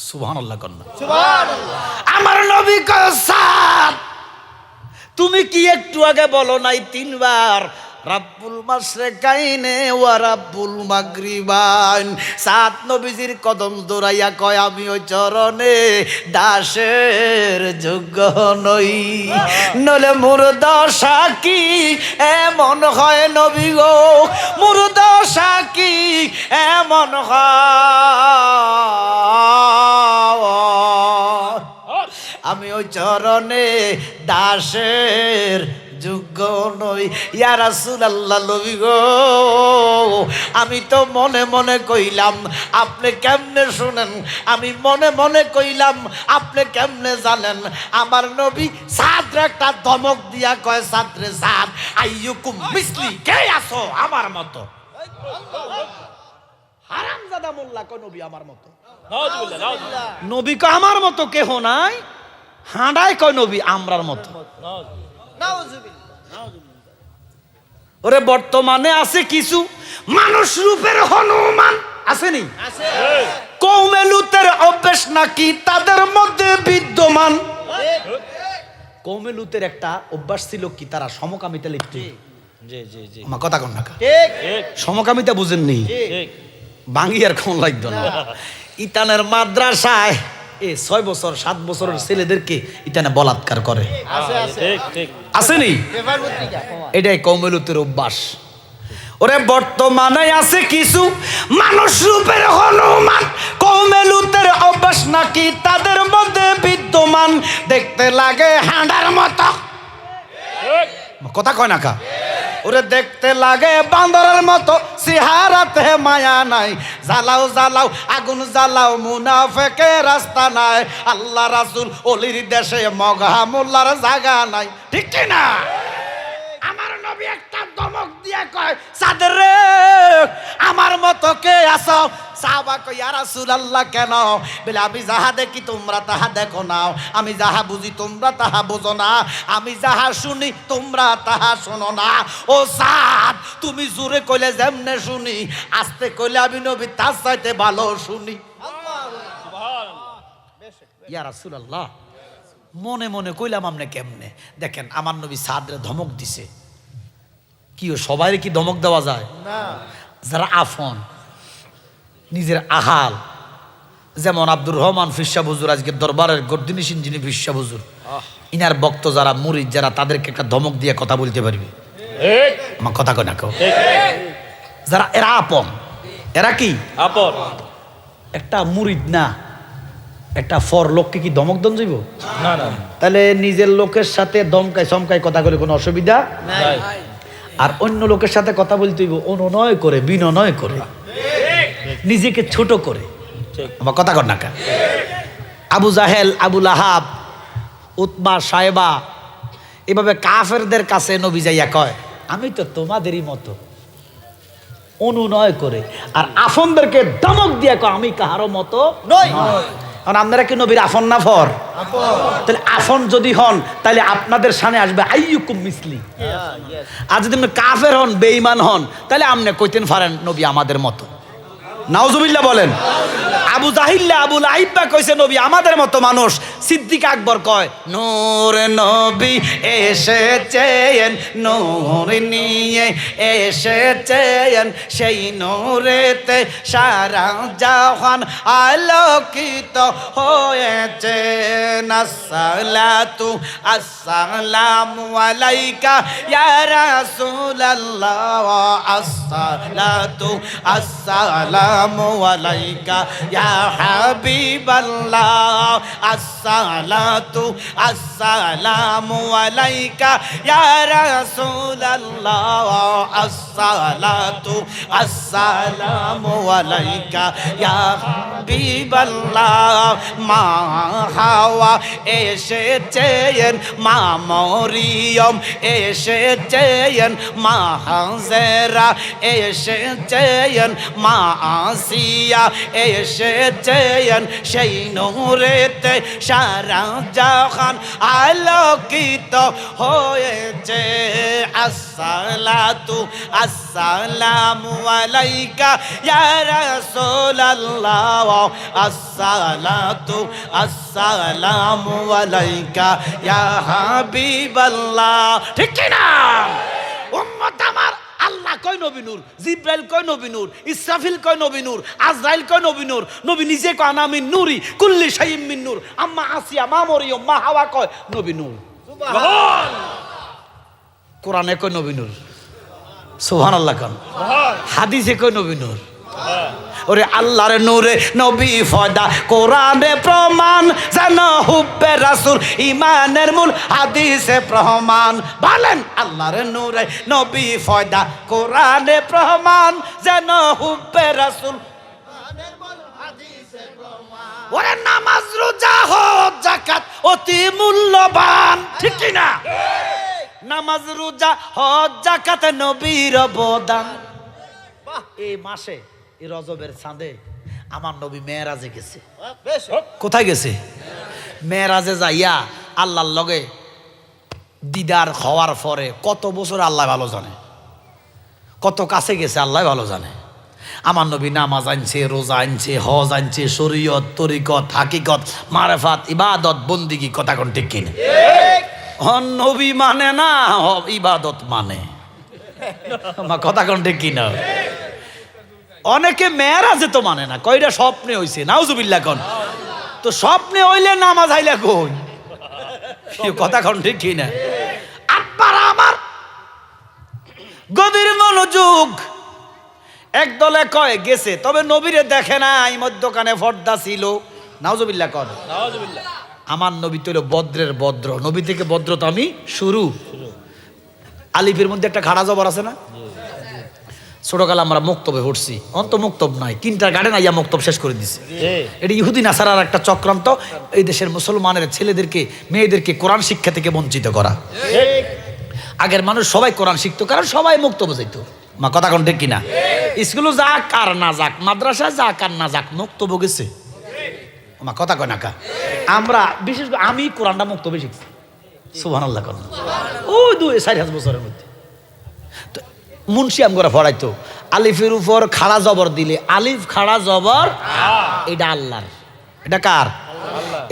সুবহানাল্লাহ কন্না সুবহানাল্লাহ। আমার নবী কয় সাদ তুমি কি একটু আগে বলো নাই 3 বার রাব্বুল মাশরিকাইনে ওয়া রাব্বুল মাগরিবাইন? সাত নবীজির কদম দৌড়াইয়া কয় আমি ওই চরণে দাসের যোগ্য নই, নলে মোর দশা কি এমন হয় নবী গো, মোর দশা কি এমন হয়, আমি ওই চরণে দাসের যোগ্য নই। ইয়া রাসূলুল্লাহ নবী গো আমি তো মনে মনে কইলাম, আপনি কেমনে শুনেন? আমি মনে মনে কইলাম, আপনি কেমনে জানেন? আমার নবী সাদরে একটা ধমক দিয়া কয় সাদরে সাদ আইয়ুকুম মিসলি, কে আছো আমার মতো? হারামজাদা মোল্লা কয় নবী আমার মতো, নাউজুবিল্লাহ নাউজুবিল্লাহ নবী কয় আমার মতো কেহ নাই, হাঁডায় কয় নবী আমরার মতো। ওরে বর্তমানে আছে কিছু মানুষ রূপের হনুমান আসেনি, কওমে লুতের অভ্যেস নাকি তাদের মধ্যে বিদ্যমান। কওমে লুতের একটা অভ্যাস ছিল কি, তারা সমকামিতা লিপ্ত। জি জি জি আমার কথা কোন নাকা, ঠিক সমকামিতা বুঝেননি, ঠিক বাঙ্গি আর কোন লাগতো না। ইতানের মাদ্রাসায় 6 বছর 7 বছরের ছেলেদেরকে ইতানে বলাৎকার করে, ঠিক ঠিক আসেনি? এটাই কওমে লুতের অভ্যাস। ওরে বর্তমানে আছে কিছু মানুষ রূপের হনুমান, কওমে লুতের অভ্যাস নাকি তাদের মধ্যে বিদ্যমান। দেখতে লাগে হাঁডার মতো, কথা কয় নাকা। ওরে দেখতে লাগে বান্দরের মতো, চেহারাতে মায়া নাই। জ্বালাও জ্বালাও আগুন জ্বালাও, মুনাফেকের রাস্তা নাই। আল্লাহ রাসূল অলির দেশে মগা মোল্লার জায়গা নাই, ঠিক কি না? আমার নবী একটা ধমক দিয়া কয়, সাদের রে আমার মতো কে আছো? সাহাবা কয়, ইয়া রাসূলুল্লাহ কেন? বলে আমি যাহা দেখি তোমরা তাহা দেখো না, আমি যাহা বুঝি তোমরা তাহা বুঝো না, আমি যাহা শুনি তোমরা তাহা শোনো না। ও সাদ, তুমি জোরে কইলে যেমনে শুনি, আস্তে কইলে আমি নবী তার চাইতে ভালো শুনি। ইয়া রাসূলুল্লাহ, মনে মনে কইলাম আমনে কেমনে? দেখেন আমার নবী সাদরে ধমক দিছে। কি সবাই কি ধমক দেওয়া যায় না? যারা আফন, নিজের আহাল, যেমন আব্দুর রহমান ফিরসা হুজুর, আজকে দরবারের গর্দিনিসিন যিনি ফিরসা হুজুর, ইনার ভক্ত যারা মুরিদ যারা, তাদেরকে একটা ধমক দিয়ে কথা বলতে পারবে। আমার কথা কয় না কেউ? যারা এরা আপন, এরা কি আপন? একটা মুরিদ না, একটা ফর লোককে কি ধমক দম যাইব? না না তাহলে নিজের লোকের সাথে দমকায় চমকায় কথা বলে কোনো অসুবিধা, নাই আর অন্য লোকের সাথে কথা বলতে হইব অনুনয় করে, বিনয় করে, নিজেকে ছোট করে। আমার কথা কর না কা? আবু জাহেল, আবু লাহাব, উতবা, সাহেবা, এভাবে কাফেরদের কাছে নবী যাইয়া কয়, আমি তো তোমাদেরই মতো, অনুনয় করে। আর আফনদেরকে ধমক দিয়া কয়, আমি কাহারও মতো নই। কারণ আপনারা কি নবীর আফন না ফর? তাহলে আফন যদি হন, তাহলে আপনাদের সামনে আসবে আইয়ুকুম মিসলি। আর যদি আপনি কাফের হন, বেঈমান হন, তাহলে আপনি কইতেন পারেন নবী আমাদের মতো। নাউজুবিল্লাহ বলেন। আবু জাহিল্লা, আবু লাইব্বা কইছে নবী আমাদের মতো মানুষ। সিদ্দিক আকবর কয়, নূরে নবী এসেছেন, নূর নিয়ে এসেছেন, সেই নূরেতে সারা জাহান আলোকিত হয়েছে। আসসালাতু আসসালামু আলাইকা ইয়া রাসূলুল্লাহ, আসসালাতু আসসালামু আলাইকা ইয়া হাবিবাল্লাহ, আসসালাতু আসসালামু আলাইকা ইয়া রাসূলুল্লাহ, আসসালাতু আসসালামু আলাইকা ইয়া হাবিবাল্লাহ। মা হাওয়া এসেছেন, মা মরিয়ম এসেছেন, মা হাজেরা এসেছেন, মা আসিয়া এসেছেন, সেই নূরেতে সারা জাহান আলোকিত হয়েছে। আসসালাতু আসসালামু আলাইকা ইয়া রাসূলুল্লাহ, আসসালাতু আসসালামু আলাইকা ইয়া হাবিবাল্লাহ। ঠিক কি না? উম্মত আমার, আল্লাহ কয় নবী নূর, জিব্রাইল কয় নবী নূর, ইসরাফিল কয় নবী নূর, আজরাইল কয় নবী নূর, নবী নিজে কয় আনা মিন নূরি কুল্লি শাইইন মিন নূর। আম্মা আসিয়া, মা মরিয়ম, মা হাওয়া কয় নবী নূর। কোরআনে কয় নবী নূর, সুবহানাল্লাহ কোন হাদিসে কয় নবী নূর। ওরে আল্লাহর নূরে নবী ফয়দা, কোরআনে প্রমাণ, যেন হুব্বে রাসূল ঈমানের মূল, হাদিসে প্রমাণ। বলেন আল্লাহর নূরে নবী ফয়দা, কোরআনে প্রমাণ, যেন হুব্বে রাসূল ঈমানের মূল, হাদিসে প্রমাণ। ওরে নামাজ রোজা হজ যাকাত অতি মূল্যবান, ঠিক কি না? নামাজ রোজা হজ যাকাত নবীর অবদান। এই মাসে এই রজবের চাঁদে আমার নবী মেয়েরাজে গেছে। বেশ কোথায় গেছে? মেয়েরাজে যাইয়া আল্লাহর লগে দিদার হওয়ার পরে কত বছর আল্লাহ ভালো জানে, কত কাছে গেছে আল্লাহ ভালো জানে। আমার নবী নামাজ আনছে, রোজা আনছে, হজ আনছে, শরীয়ত, তরিকত, হাকিকত, মারেফাত, ইবাদত, বন্দিগি, কথা কোন ঠিক কিনা? নবী মানে না, ইবাদত মানে। কথা কোন ঠিক কিনা? অনেকে মেয়েরাজে তো মানে না, কয়টা স্বপ্নে হইছে, নাউজুবিল্লাহ কোন। তো স্বপ্নে হইলে নামাজ আইলে কোন? কথা কোন ঠিক কিনা? আপনারা আমার গভীর মনোযোগ। একদলে কয় গেছে, তবে নবীরে দেখে না, এই মধ্যখানে পর্দা ছিল। নাউজুবিল্লাহ কর। নাউজুবিল্লাহ। আমার নবী তো হলো বদ্রের বদ্র, নবী থেকে বদ্র তো আমি শুরু। আলিফের মধ্যে একটা খাড়া জবর আছে না? ছোটকালে আমরা মুক্তবে পড়ছি, অন্ত মুক্তব নাই, কিন্টার গার্ডেন আইয়া মুক্তব শেষ করে দিছে। এটা ইহুদি নাসারার একটা চক্রান্ত, এই দেশের মুসলমানের ছেলেদেরকে মেয়েদেরকে কোরআন শিক্ষা থেকে বঞ্চিত করা। আগের মানুষ সবাই কোরআন শিখতো, কারণ সবাই মুক্ত বোঝাইতো। মা কথা কোন ঠিক কিনা? স্কুলে যাক আর না যাক, মাদ্রাসা যাক আর না যাক, মুক্ত গেছে। মা কথা কয় না কা? আমরা বিশেষ করে আমি কোরআনটা মুক্তবে শিখছি। সুবহানাল্লাহ কোন। ওই 4-5 বছরের মধ্যে তো মুন্সি আমগরা পড়াইতো, আলিফের উপর খাড়া জবর দিলে, আলিফ খাড়া জবর, এটা আল্লাহর। এটা কার?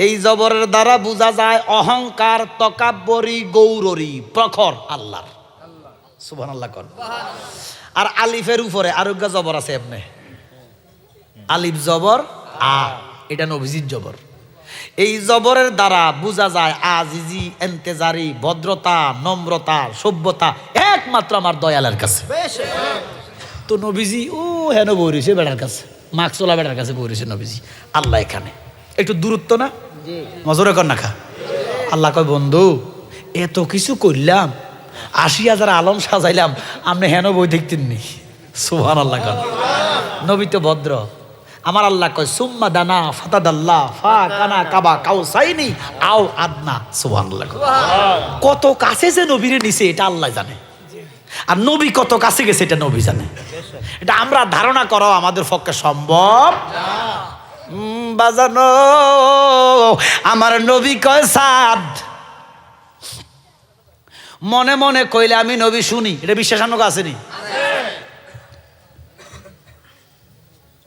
এই জবরের দ্বারা বোঝা যায় অহংকার, তকাব্বরি, গৌররি, প্রখর আল্লাহর। সুবহানাল্লাহ কোন। আর আলিফের উপরে আরোগ্য জবর আছে, এমনি আলিফ জবর আ, এটা নবীজির জবর। এই জবরের দ্বারা বোঝা যায় আজিজি, এন্তেজারি, ভদ্রতা, নম্রতা, সভ্যতা একমাত্র আমার দয়ালের কাছে। বেশ তো নবীজি ও হেন বইছে বেড়ার কাছে, মাকসোলা বেড়ার কাছে বইছে নবীজি। আল্লাহ এখানে একটু দূরত্ব না, মজুরে কর না খা। আল্লাহ কয় বন্ধু এত কিছু করলাম, 80,000 আলম সাজাইলাম, আপনি হেন বই দেখতেন নি? সুবহানাল্লাহ কর। নবী তো ভদ্র। আমার আল্লাহ কয় সুম্মা দানা ফাতাদাল্লাহ ফা কানা কাবা কাউসাইনি আও আদনা। সুবহানাল্লাহ। কত কাছে যে নবীরে নিছে এটা আল্লাহ জানে, আর নবী কত কাছে গেছে এটা নবী জানে। এটা আমরা ধারণা করা আমাদের পক্ষে সম্ভব বাজানো। আমার নবী কয় সাদ, মনে মনে কইলে আমি নবী শুনি, এটা বিশ্বাসানুক আসেনি?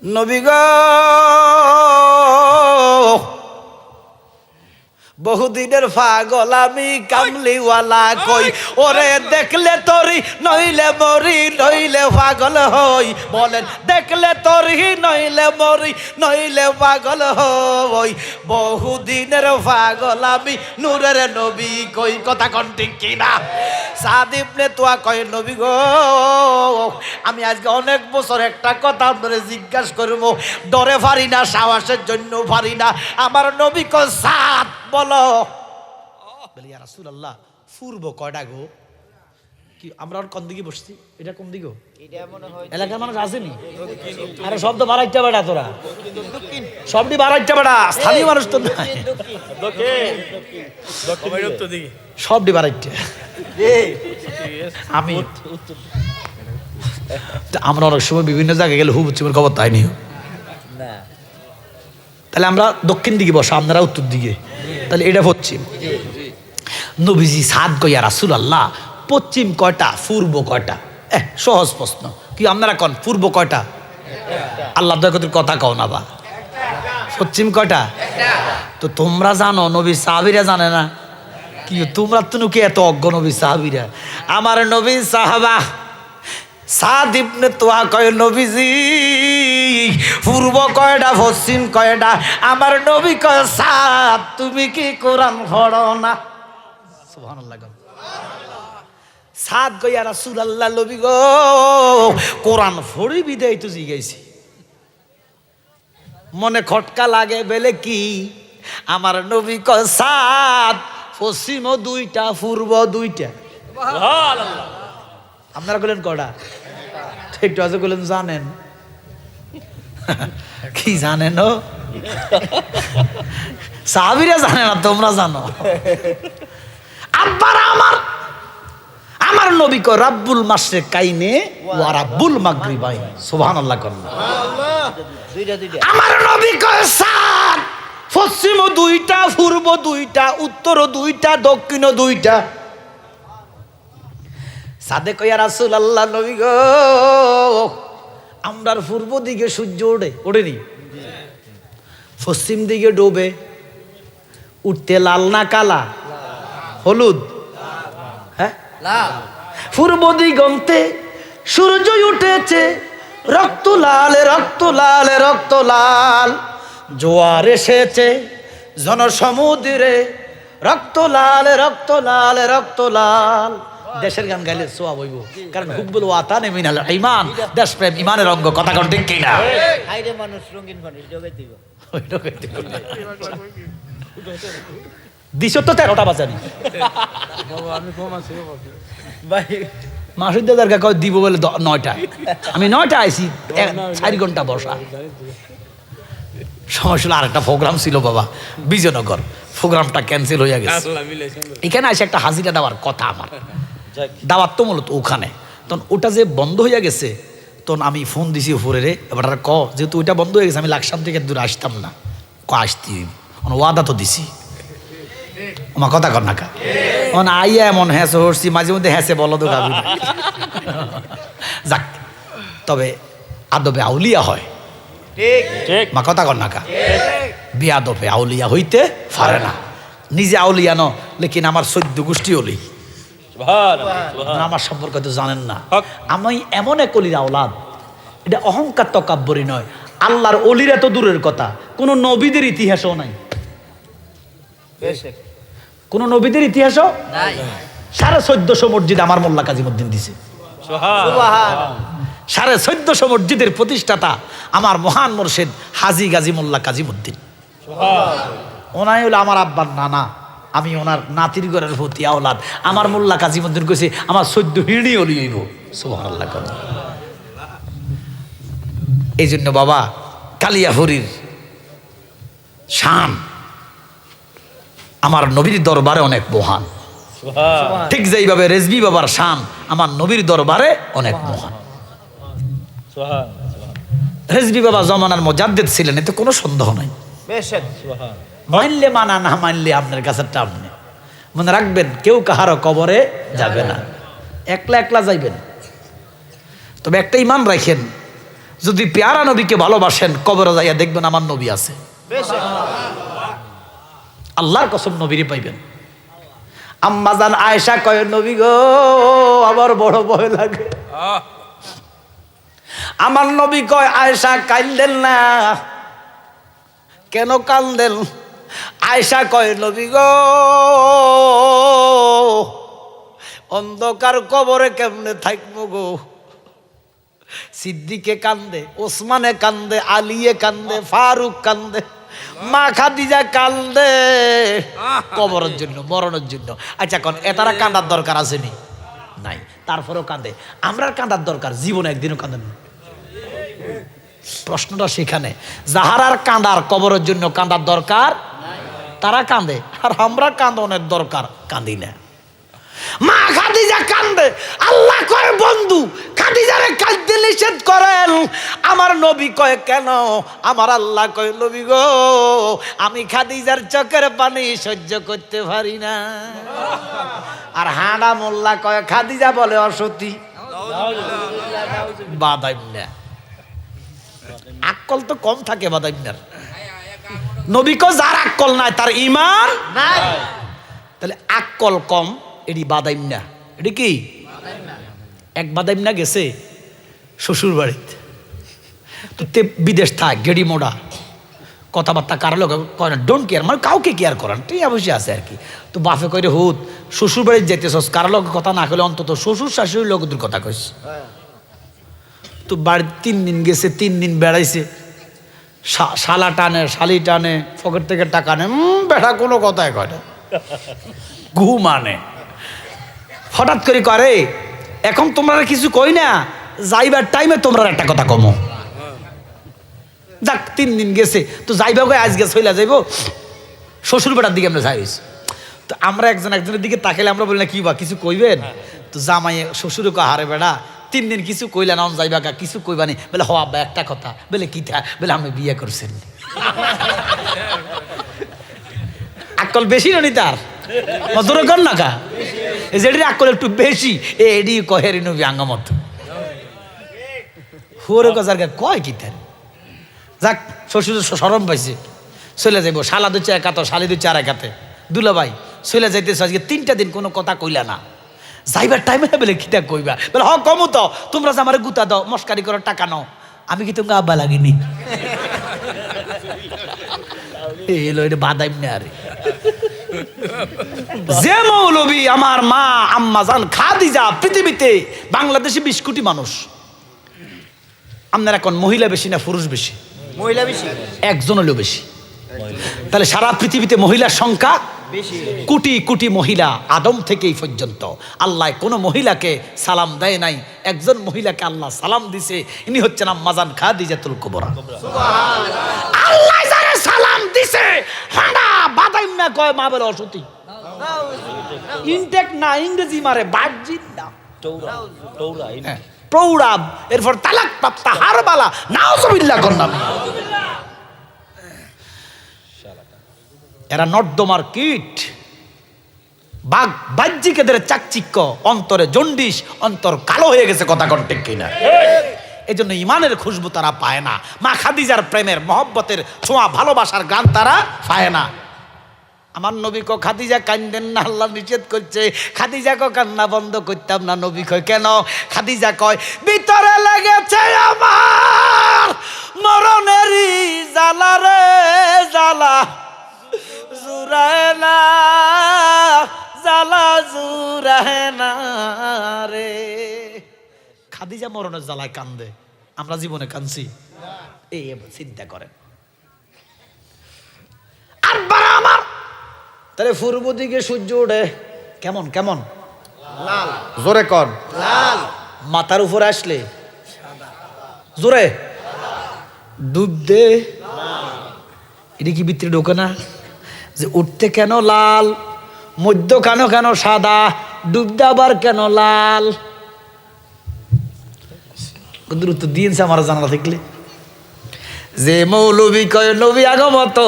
নবী গো বহুদিনের পাগল আমি কামলিওয়ালা কই, ওরে দেখলে তরি নইলে মরি, নইলে পাগল হই। বলেন দেখলে তরি নইলে মরি, নইলে পাগল হই। বহুদিনের পাগল আমি নূরের নবী কই, কথা কোন ঠিক কিনা? সাদ ইবনে তুয়া কয় নবী গো আমি আজকে অনেক বছর একটা কথা আপনারে জিজ্ঞাসা করবো, ডরে পারি না, সাহসের জন্য পারি না। আমার নবী কয় সাদ বলো। বলি ইয়া রাসূলুল্লাহ পূর্ব কয়টা গো? কি আমরা আর কোন দিকে বসছি? এটা কোন দিকে? এটা মনে হয় এলাকার মানুষ আসেনি? আরে শব্দ বাড়াইতে বেড়া, তোরা শব্দ বাড়াইতে বেড়া, স্থানীয় মানুষ তো নাই। শব্দ বাড়াইতে আমি আমরা অনেক সময় বিভিন্ন জায়গায় গেলে হুব চুমের খবর তাই নিও না। তাহলে আমরা দক্ষিণ দিকে বসা, আপনারা উত্তর দিকে, তাহলে এটা পশ্চিম। নবীজি সাদ কইয়া রাসূলুল্লাহ পশ্চিম কয়টা পূর্ব কয়টা? সহজ প্রশ্ন, কি আপনারা কন পূর্ব কয়টা? আল্লাহ দয়াকতির কথা কও না বা পশ্চিম কয়টা? তো তোমরা জানো, নবী সাহাবীরা জানে না? কি তোমরা তো কি এত অজ্ঞ নবী সাহাবীরা? আমার নবী সাহাবা সাদ ইবনে তুয়া কয় নবীজি পূর্ব কয়টা পশ্চিম কয়টা? আমার নবী কয় সাদ তুমি কি কোরআন পড়ো না? সুবহানাল্লাহ। সাদ কইয়া রাসূলুল্লাহ নবী গো কোরআন পড়ি বিদায় তো জিগাইছি, মনে খটকা লাগে বেলে কি? আমার নবী কয় সাদ পশ্চিম 2টা পূর্ব 2টা। সুবহানাল্লাহ। আপনারা বলেন কটা? একটু আজ বলেন জানেন কি? জানেন সাহাবীরা জানে না, তোমরা জানো। আব্বারা আমার নবী কয় রাব্বুল মাশরিক কাইনে ওয়া রাব্বুল মাগরিবাইন, সুবহানাল্লাহ করেন। দুইটা দুইটা। আমার নবী কয় চাঁদ পশ্চিম দুইটা, পূর্ব দুইটা, উত্তর দুইটা, দক্ষিণ দুইটা। সাদে কয়া রাসূলুল্লাহ, নবী গো আমরার পূর্ব দিকে সূর্য ওঠেনি, পশ্চিম দিকে ডোবে, উঠতে লাল না কালা, হলুদ, হ্যাঁ লাল। পূর্ব দিগন্তে সূর্য উঠেছে, রক্ত লাল রক্ত লাল রক্ত লাল, জোয়ার এসেছে জনসমুদ্রে, রক্ত লাল রক্ত লাল রক্ত লাল। দেশের গান গাইলে সোয়া বইব, কারণ হুব্বুল ওয়াতানে মিনাল ঈমান, দেশপ্রেম ইমানের অঙ্গ, কথা কোন ঠিক কিনা? হাইরে মানুষ রঙিন মানুষ জগাই দিব। দিছ তো 13টা বাজানি ভাই মাসুদ্দা দরকার কয় দিব বলে 9টা, আমি 9টা আইছি, 4 ঘন্টা বসা। সমস্যা হলো আরেকটা প্রোগ্রাম ছিল বাবা বিজয়নগর, প্রোগ্রামটা ক্যান্সেল হয়ে গেছে। এখানে এসে একটা হাজিরা দেওয়ার কথা আমার, দাওয়াত তো মূলত ওখানে, তখন ওটা যে বন্ধ হয়ে গেছে, তখন আমি ফোন দিছি উপরে রে, এবার আর যেহেতু ওইটা বন্ধ হয়ে গেছে, আমি লাকসাম থেকে দূরে আসতাম না, আসতি ওয়াদা তো দিছি, আমার কথা কর না কা আইয়া এমন হ্যাঁসে হরছি, মাঝে মধ্যে হ্যাঁসে বলো তো গাবি যাক, তবে আদবে আউলিয়া হয়, ঠিক ঠিক মা কথা কর না কা বিয়াদবে আউলিয়া হইতে পারে না। নিজে আউলিয়া ন, লেকিন আমার 14 গোষ্ঠী অলি, সুবহানাল্লাহ আমার সম্পর্কে তো জানেন না। হক। আমি এমন এক অলির আওলাদ, এটা অহংকার তকাব্বরি নয়, আল্লাহর অলিরা তো দূরের কথা, কোনো নবীদের ইতিহাসও নাই, বেশ কোনো নবীদের ইতিহাসও নাই। 1450 মসজিদ আমার মোল্লা কাজীমুদ্দিন দিছে, সুবহান। 1450 মসজিদের প্রতিষ্ঠাতা আমার মহান মুর্শিদ হাজী গাজী মোল্লা কাজীমুদ্দিন। ওনাই হলো আমার আব্বার নানা, আমি ওনার নাতির ঘরের প্রতি আওলাদ। আমার মোল্লা কাজীমুদ্দিন কইছে আমার 14 হিড়ি অলি হইব, সুবহানাল্লাহ। এই জন্য বাবা কালিয়াহুরির শান আমার নবীর দরবারে অনেক মহান, ঠিক যেইভাবে রেজবি বাবার শান আমার নবীর দরবারে অনেক মহান। রেজবি বাবা জমানার মুজাদ্দিদ ছিলেন, এতে কোনো সন্দেহ নাই। বেশ মানলে মানা, না মানলে আপনার কাছে টামনে। মনে রাখবেন কেউ কাহারও কবরে যাবে না, একলা একলা যাইবেন। তবে একটা ইমান রাখেন, যদি পেয়ারা নবীকে ভালোবাসেন, কবরে যাইয়া দেখবেন আমার নবী আছে, বেশ আল্লাহর কসম নবীরই পাইবেন। আম্মাজান আয়েশা কয়, নবী গো আমার বড় ভয় লাগে। আমার নবী কয়, আয়েশা কান্দেন না, কেন কান্দেন? আয়েশা কয়, নবী গো অন্ধকার কবরে কেমনে থাকবো গো। সিদ্দিকে কান্দে, ওসমানে কান্দে, আলিয়ে কান্দে, ফারুক কান্দে, মা খাদিজা কান্দে কবরের জন্য, মরণের জন্য। আচ্ছা কোন এতারা কান্দার দরকার আসেনি? নাই, তারপরেও কান্দে। আমরা কান্দার দরকার, জীবনে একদিনও কাঁদেন না। প্রশ্নটা সেখানে, যাহারার কান্দার কবরের জন্য কান্দার দরকার তারা কান্দে, আর আমরা কান্দনের দরকার কান্দি না। মা খাদিজা কান্দে, আল্লাহ কয় বন্ধু খাদিজারে কাঁদতে নিষেধ করেন। আমার নবী কয় কেন? আমার আল্লাহ কয়, নবী গো আমি খাদিজার চোখের পানি সহ্য করতে পারি না। আর হাঁড়া মোল্লা কয় খাদিজা বলে অসতী, বাদাইমনা। আক্কল তো কম থাকে বাদাইমনার। নবী কয় যার আক্কল নাই তার ঈমান নাই। তাহলে আক্কল কম, এটি বাদাইমনা। এটি কি? এক বাদাইমনা গেছে শ্বশুর বাড়িতে, তো তে বিদেশ থাক, গেড়ি মোড়া, কথাবার্তা কারো লোক কয় না, ডোন্ট কেয়ার, মানে কাউকে কেয়ার করান, ঠিক অবশ্যই আছে আর কি। তো বাপে কইরে হুত শ্বশুর বাড়িতে যেতেছস, কারো লোক কথা না কইলে অন্তত শ্বশুর শাশুড়ির লোকদের কথা কইস। তো বাড়ি 3 দিন গেছে, 3 দিন বেড়াইছে, শালা টানে, শালি টানে, পকেট থেকে টাকা নে, বেটা কোনো কথাই কয় না, ঘুম আনে। হঠাৎ করে করে, এখন তোমরা কিছু কই না, যাইবার টাইমে তোমরা একটা কথা কমো। যাক 3 দিন গেছে, তো যাইবা কই আজকে চইলা যাইব, শ্বশুর বেটার দিকে আমরা যাইছি। তো আমরা একজন একজনের দিকে তাকাইলে আমরা বলি না কি বা কিছু কইবেন, তো জামাই শ্বশুরও হারে বেড়া 3 দিন কিছু কইলা না যাইবা কা কিছু কইবানি, বলে হ আব্বা একটা কথা, বলে কি থা, বলে আমি বিয়ে করছেন। আকল বেশি নি তার মজুর কর না কা, এই যেটির আকল একটু বেশি, এডি কহেরি নবী আঙ্গামত হুরে কাজার কয় কি তার। যাক শ্বশুর শরম পাইছে, চলে যাইব, শালা দুচ্ছে একাতে, শালি দুচ্ছে আর একাতে। দুলা ভাই চলে যাইতেছে, আজকে 3টা দিন কোনো কথা কইলা না, যাইবার টাইমে বলে কিতা কইবা, বলে হ কমু তো, তোমরা যে আমার গুতা দাও, মস্কারি করার টাকা নাও, আমি কি তোমাকে আব্বা লাগিনি? এলো এটা বাদাইম না আরে। যে মৌলবী আমার মা আম্মা জান খাদিজা, পৃথিবীতে বাংলাদেশে 20 কোটি মানুষ, আপনার এখন মহিলা বেশি না পুরুষ বেশি? মহিলা বেশি, একজন হলেও বেশি। তাহলে সারা পৃথিবীতে মহিলার সংখ্যা বেশি। কোটি কোটি মহিলা, আদম থেকে এই পর্যন্ত আল্লাহ কোনো মহিলাকে সালাম দেয় নাই, একজন মহিলাকে আল্লাহ সালাম দিছে, ইনি হচ্ছেন আম্মাজান খাদিজাতুল কুবরা। আল্লাহ যারা সালাম দিছে, হাঁড়া বাদাইম না কয় মা বলে অসতী, ইনটেক না ইংরেজি মারে বাহ্যিক না প্রৌঢ়া, এরপর তালাক প্রাপ্তা হারবালা নাউজুবিল্লাহ করলাম। এরা নর্দমার কীট, বাঘ বাহ্যিক এদের চাকচিক্য, অন্তরে জন্ডিস, অন্তর কালো হয়ে গেছে, কথা কোন ঠিক কিনা? এই জন্য ইমানের খুশবু তারা পায় না, মা খাদিজার প্রেমের মহব্বতের ছোঁয়া ভালোবাসার গান তারা পায় না। আমার নবী কো খাদিজা কান্দেন না, আল্লাহ নিষেধ করছে। খাদিজা কো কান্না বন্ধ করতাম না, নবী কয় কেন? খাদিজা কয় ভিতরে লেগেছে আমার মরণেরই জ্বালা রে জ্বালা, জুরায় না জ্বালা জুরায় না রে। খাদিজা মরণের জ্বালায় কান্দে, আমরা জীবনে কাঁদছি? এই চিন্তা করেন। আর আমার তাহলে পূর্ব দিকে সূর্য ওঠে কেমন কেমন? লাল, জোরে কর। লাল, মাথার উপরে আসলে জোরে ডুব দে, এটা কি ভিতরে ঢোকে না? যে উঠতে কেন লাল, মধ্য কেন কেন সাদা, ডুবতে আবার কেন লাল? উত্তর দিয়েছে আমার জানা থাকলে। যে মৌলবী কয় নবী আগমত,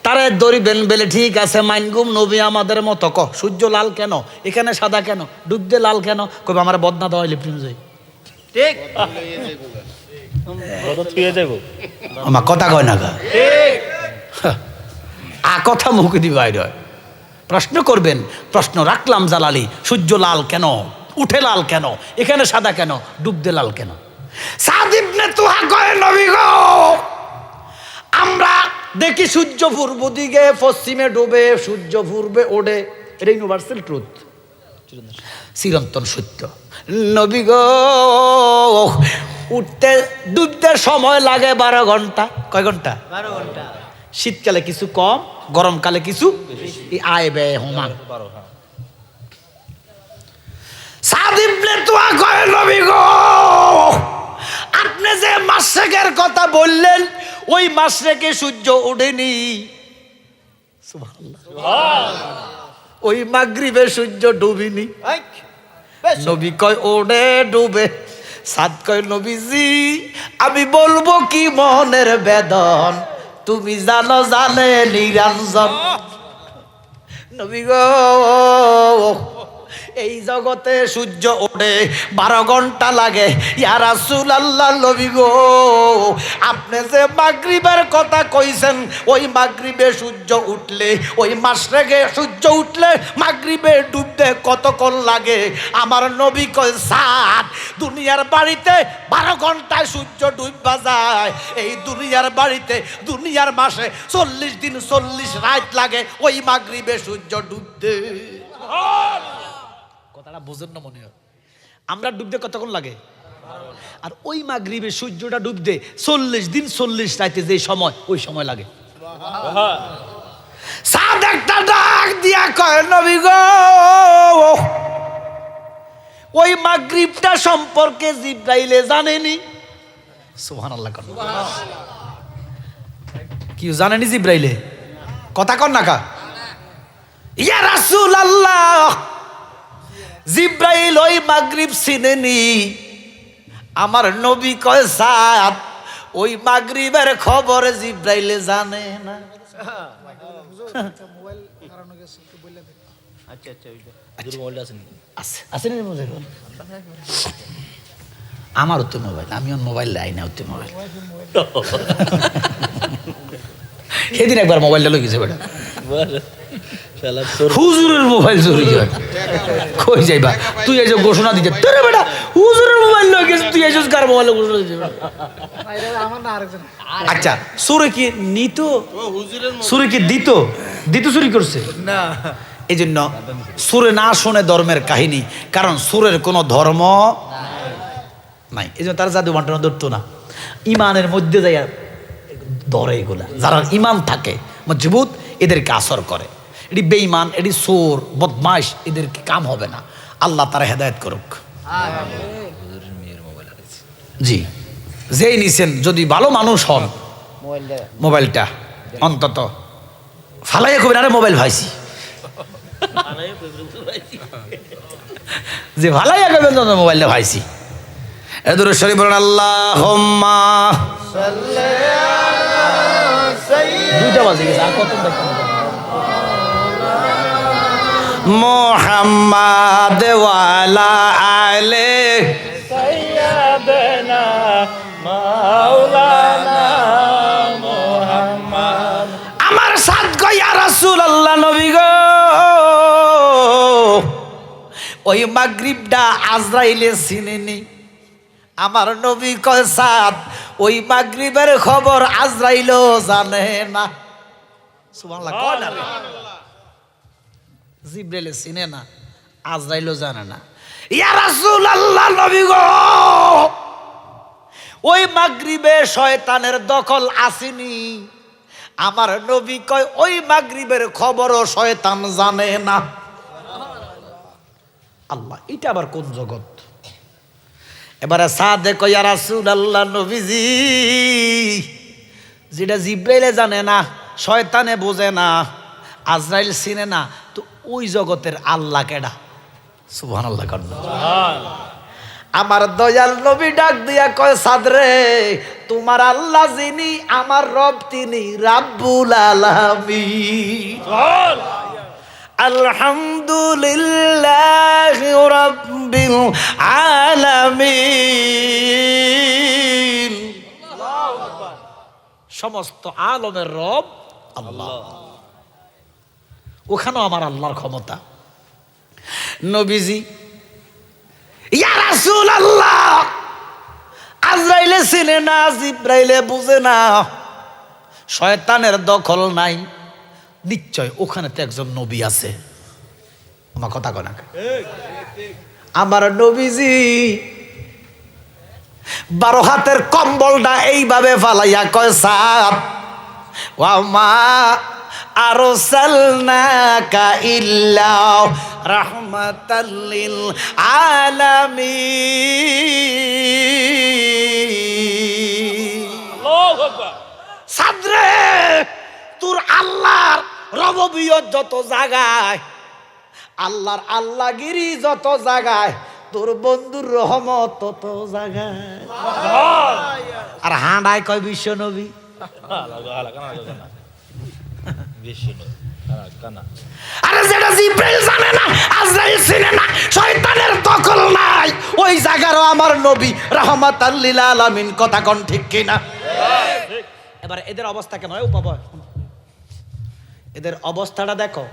তারে ধরিবেন বেলে ঠিক আছে, মাইনগুম নবী আমাদের মতো। ক সূর্য লাল কেন, এখানে সাদা কেন, ডুবতে লাল কেন? কবে আমার বদনা দেওয়া লিপ্রিম যাই, ঠিক আমার কথা কয় না গা, ঠিক। কথা মুখে দি বাইর হয়। প্রশ্ন করবেন, প্রশ্ন রাখলাম জালালি, সূর্য লাল কেন, উঠে লাল কেন, এখানে সাদা কেন, ডুবতে লাল কেন? সাদ ইবনে তুহা কয় নবী গো, আমরা দেখি সূর্য পূর্ব দিকে পশ্চিমে ডুবে, সূর্য পূর্বে ওঠে, এটা ইউনিভার্সাল ট্রুথ, চিরন্তন সত্য। নবী গো উঠতে ডুবতে সময় লাগে 12 ঘন্টা। কয় ঘন্টা? 12 ঘন্টা। শীতকালে কিছু কম, গরমকালে কিছু আয় ব্যয় সমান। সাদ ইবনে তুহা কয় নবী গো, আপনি যে মাশরিকের কথা বললেন, ওই মাশরিকে সূর্য ওঠেনি। সুবহানাল্লাহ। ওই মাগরিবে সূর্য ডুবিনি। এই, বেশ। নবী কয় ওড়ে ডুবে। সাদ কয় নবীজি আমি বলবো কি মনের বেদন, তুমি জানো জানে নিরঞ্জন। নবী গো এই জগতে সূর্য ওঠে 12 ঘন্টা লাগে। ইয়া রাসূলুল্লাহ, নবী গো আপনি যে মাগরিবের কথা কইছেন, ওই মাগরিবে সূর্য উঠলে, ওই মাশরিকে সূর্য উঠলে মাগরিবে ডুবতে কতক্ষণ লাগে? আমার নবী কয় সাত, দুনিয়ার বাড়িতে 12 ঘন্টায় সূর্য ডুববা যায়, এই দুনিয়ার বাড়িতে দুনিয়ার মাসে 40 দিন 40 রাত লাগে ওই মাগরিবে সূর্য ডুবতে। কথাটা বোঝেন না মনে হয়? আমরা ডুবতে কতক্ষণ লাগে? আর ওই মাগরিবে সূর্যটা ডুবতে 40 দিন 40 রাতে যে সময়, ওই সময় লাগে। সাদ একটা ডাক দিয়া কয় নবী গো, ওই মাগরিবটা সম্পর্কে জিব্রাইলে জানেনি। সুবহানাল্লাহ। কি জানেনি জিব্রাইলে? কথা কর না কা? ইয়া রাসূলুল্লাহ, জিব্রাইল ওই মাগরিব চিনেনি। আমার নবী কয় সাদ, ওই মাগরিবের খবর জিব্রাইলে জানে না। আচ্ছা আচ্ছা ওইটা দুটো মোবাইল আছে নাকি? আছে আছে না মোবাইল? আমার তো মোবাইল, আমিও মোবাইল লাই না, হচ্ছে মোবাইল। সেদিন একবার মোবাইলটা লই গেছে বেটা, শালা তোর হুজুরের মোবাইল চুরি হয়। কই যাইবা তুই এসে ঘোষণা দিতে, তোরে বেটা হুজুরের মোবাইল লই গেছে, তুই এসে কার মোবাইলে ঘোষণা দিতে? আচ্ছা সুরে কি নিত, সুরে কি দিত, দিত চুরি করছে না এই জন্য সুরে না শুনে ধর্মের কাহিনী, কারণ সুরের কোনো ধর্ম নাই। এই জন্য তারা জাদু বান্টনা ধরতো না, ইমানের মধ্যে যাইয়া ধরে এগুলা। যারা ইমান থাকে মজবুত, এদেরকে আসর করে। এটি বেঈমান, এটি চোর বদমাইশ, এদেরকে কাম হবে না। আল্লাহ তারা হেদায়েত করুক। জি, যেই নিছেন যদি ভালো মানুষ হন, মোবাইলটা অন্তত ফালাইয়া কবেন, আরে মোবাইল ভাইছি, যে ভালাইয়া কবেন মোবাইলটা ভাইছি। এদুর শরীফ বলেন আল্লাহুম্মা দুইটা বাজে গেছে, আর কত মুহাম্মাদ ওয়ালা আলে সাইয়্যিদানা মাওলানা মুহাম্মদ। আমার সাথ গো ইয়া রাসূলুল্লাহ, নবী গো ওই মাগরিবটা আজরাইলে চিনেনি। আমার নবী কয় সাদ, ওই মাগরিবের খবর আজরাইলও জানে না। সুবহানাল্লাহ কয় না, জিবরাইল চিনে না, আজরাইলও জানে না। ইয়া রাসূলুল্লাহ, নবী গো ওই মাগরিবে শয়তানের দখল আসেনি। আমার নবী কয় ওই মাগরিবের খবরও শয়তান জানে না। আল্লাহ, এটা আবার কোন জগৎ? এবারে সাদে কয় ইয়া রাসূলুল্লাহ, নবীজি যেটা জিব্রাইলে জানে না, শয়তানে বোঝে না, আজরাইল চিনে না, তো ওই জগতের আল্লাহ কেডা? সুবহানাল্লাহ। আমার দয়াল নবী ডাক দিয়া কয় সাদরে, তোমার আল্লাহ যিনি, আমার রব তিনি রাব্বুল আলামিন। আলহামদুলিল্লাহি রাব্বিল আলামিন। সমস্ত আলমের রব আল্লাহ। ওখানেও আমার আল্লাহর ক্ষমতা। নবীজি ইয়া রাসূলুল্লাহ, আজরাইলে চিনে না, জিব্রাইলে বুঝে না, শয়তানের দখল নাই, নিশ্চয় ওখানে তো একজন নবী আছে। আমার কথা কয় না, আমার নবীজি 12 হাতের কম্বলটা এইভাবে ফালাইয়া কয় সাদ, ওয়া মা আরসালনাকা ইল্লা রাহমাতাল লিল আলামিন। আল্লাহু আকবার। সাদরে, তোর আল্লাহর রববিয়ত যত জায়গায়, আল্লাহর আল্লাহগিরি যত জায়গায়, তোর বন্ধুর রহমত তত জায়গায়। আর হাঁডায় কয় বিশ্ব নবী। আরে যেটা জিব্রাইল জানে না, আজরাইল চিনে না, শয়তানের দখল নাই, ওই জায়গারও আমার নবী রাহমাতাল লিল আলামিন। কথা কোন ঠিক কিনা? এবার এদের অবস্থা কেমন? এদের অবস্থাটা দেখো।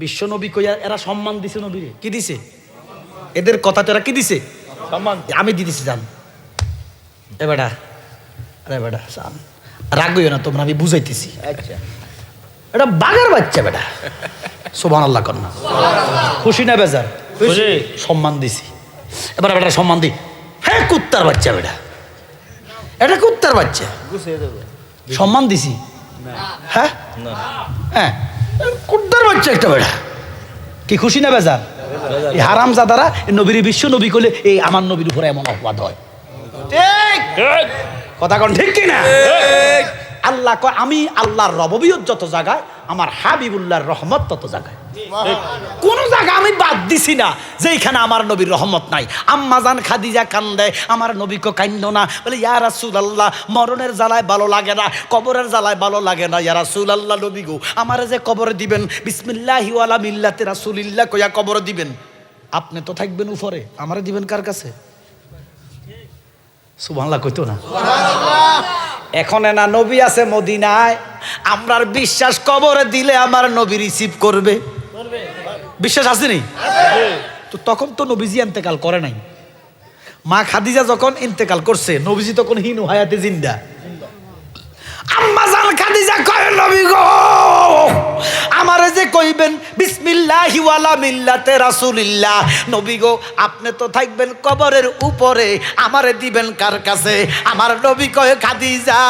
বিশ্ব নবী কইয়া এরা সম্মান দিছে নবীরে। কি দিছে? এদের কথা তো এরা কি দিছে? সম্মান। আমি দিতেছি, জান এ বেটা, আরে বেটা জান, রাগ হইও না তোমরা, আমি বুঝাইতেছি। আচ্ছা এটা বাঘের বাচ্চা বেটা। সুবহানাল্লাহ কর না, খুশি না বেজার? খুশি। সম্মান দিছি। এবার বেটা সম্মান দি। হ্যাঁ, কুত্তার বাচ্চা বেটা, এটা কুত্তার বাচ্চা, গুছিয়ে দেবো। সম্মান দিছি। হ্যাঁ না হ্যাঁ, কুত্তার বাচ্চা একটা বেটা। কি খুশি না বেজার? এই হারাম জাদারা নবীর বিশ্ব নবী করলে এই আমার নবীর উপরে এমন অপবাদ হয়। ঠিক কথা কোন ঠিক কিনা? আল্লাহ কয় আমি আল্লাহর রববিয়ত যত জায়গায়, আমার হাবিবুল্লাহর রহমত তত জায়গায়। কোন জায়গা আমি বাদ দিছি না যেখানে আমার নবীর রহমত নাই। আম্মা জান খাদিজা কান্দে, আমার নবীকে কান্দো না, বলে ইয়া রাসূলুল্লাহ মরণের জ্বালায় ভালো লাগে না, কবরের জ্বালায় ভালো লাগে না, ইয়া রাসূলুল্লাহ নবী গো আমারে যে কবরে দিবেন বিসমিল্লাহি ওয়ালা মিল্লাতি রাসূলিল্লাহ কইয়া কবরে দিবেন, আপনি তো থাকবেন উপরে, আমারে দিবেন কার কাছে? সুবহানাল্লাহ কইতো না? এখন না নবী আছে মদিনায়, আমরার বিশ্বাস কবরে দিলে আমার নবী রিসিভ করবে, বিশ্বাস আছে নি? তো তখন তো নবীজি ইন্তেকাল করে নাই। মা খাদিজা যখন ইন্তেকাল করছে নবীজি তখন হিনু হায়াতে জিন্দা। আম্মা জান খাদিজা কয় নবী গো আমারে যে কইবেন বিসমিল্লাহি ওয়ালা মিল্লাতে রাসূলিল্লাহ, নবী গো আপনি তো থাকবেন কবরের উপরে, আমারে দিবেন কার কাছে? আমার নবী কয় খাদিজা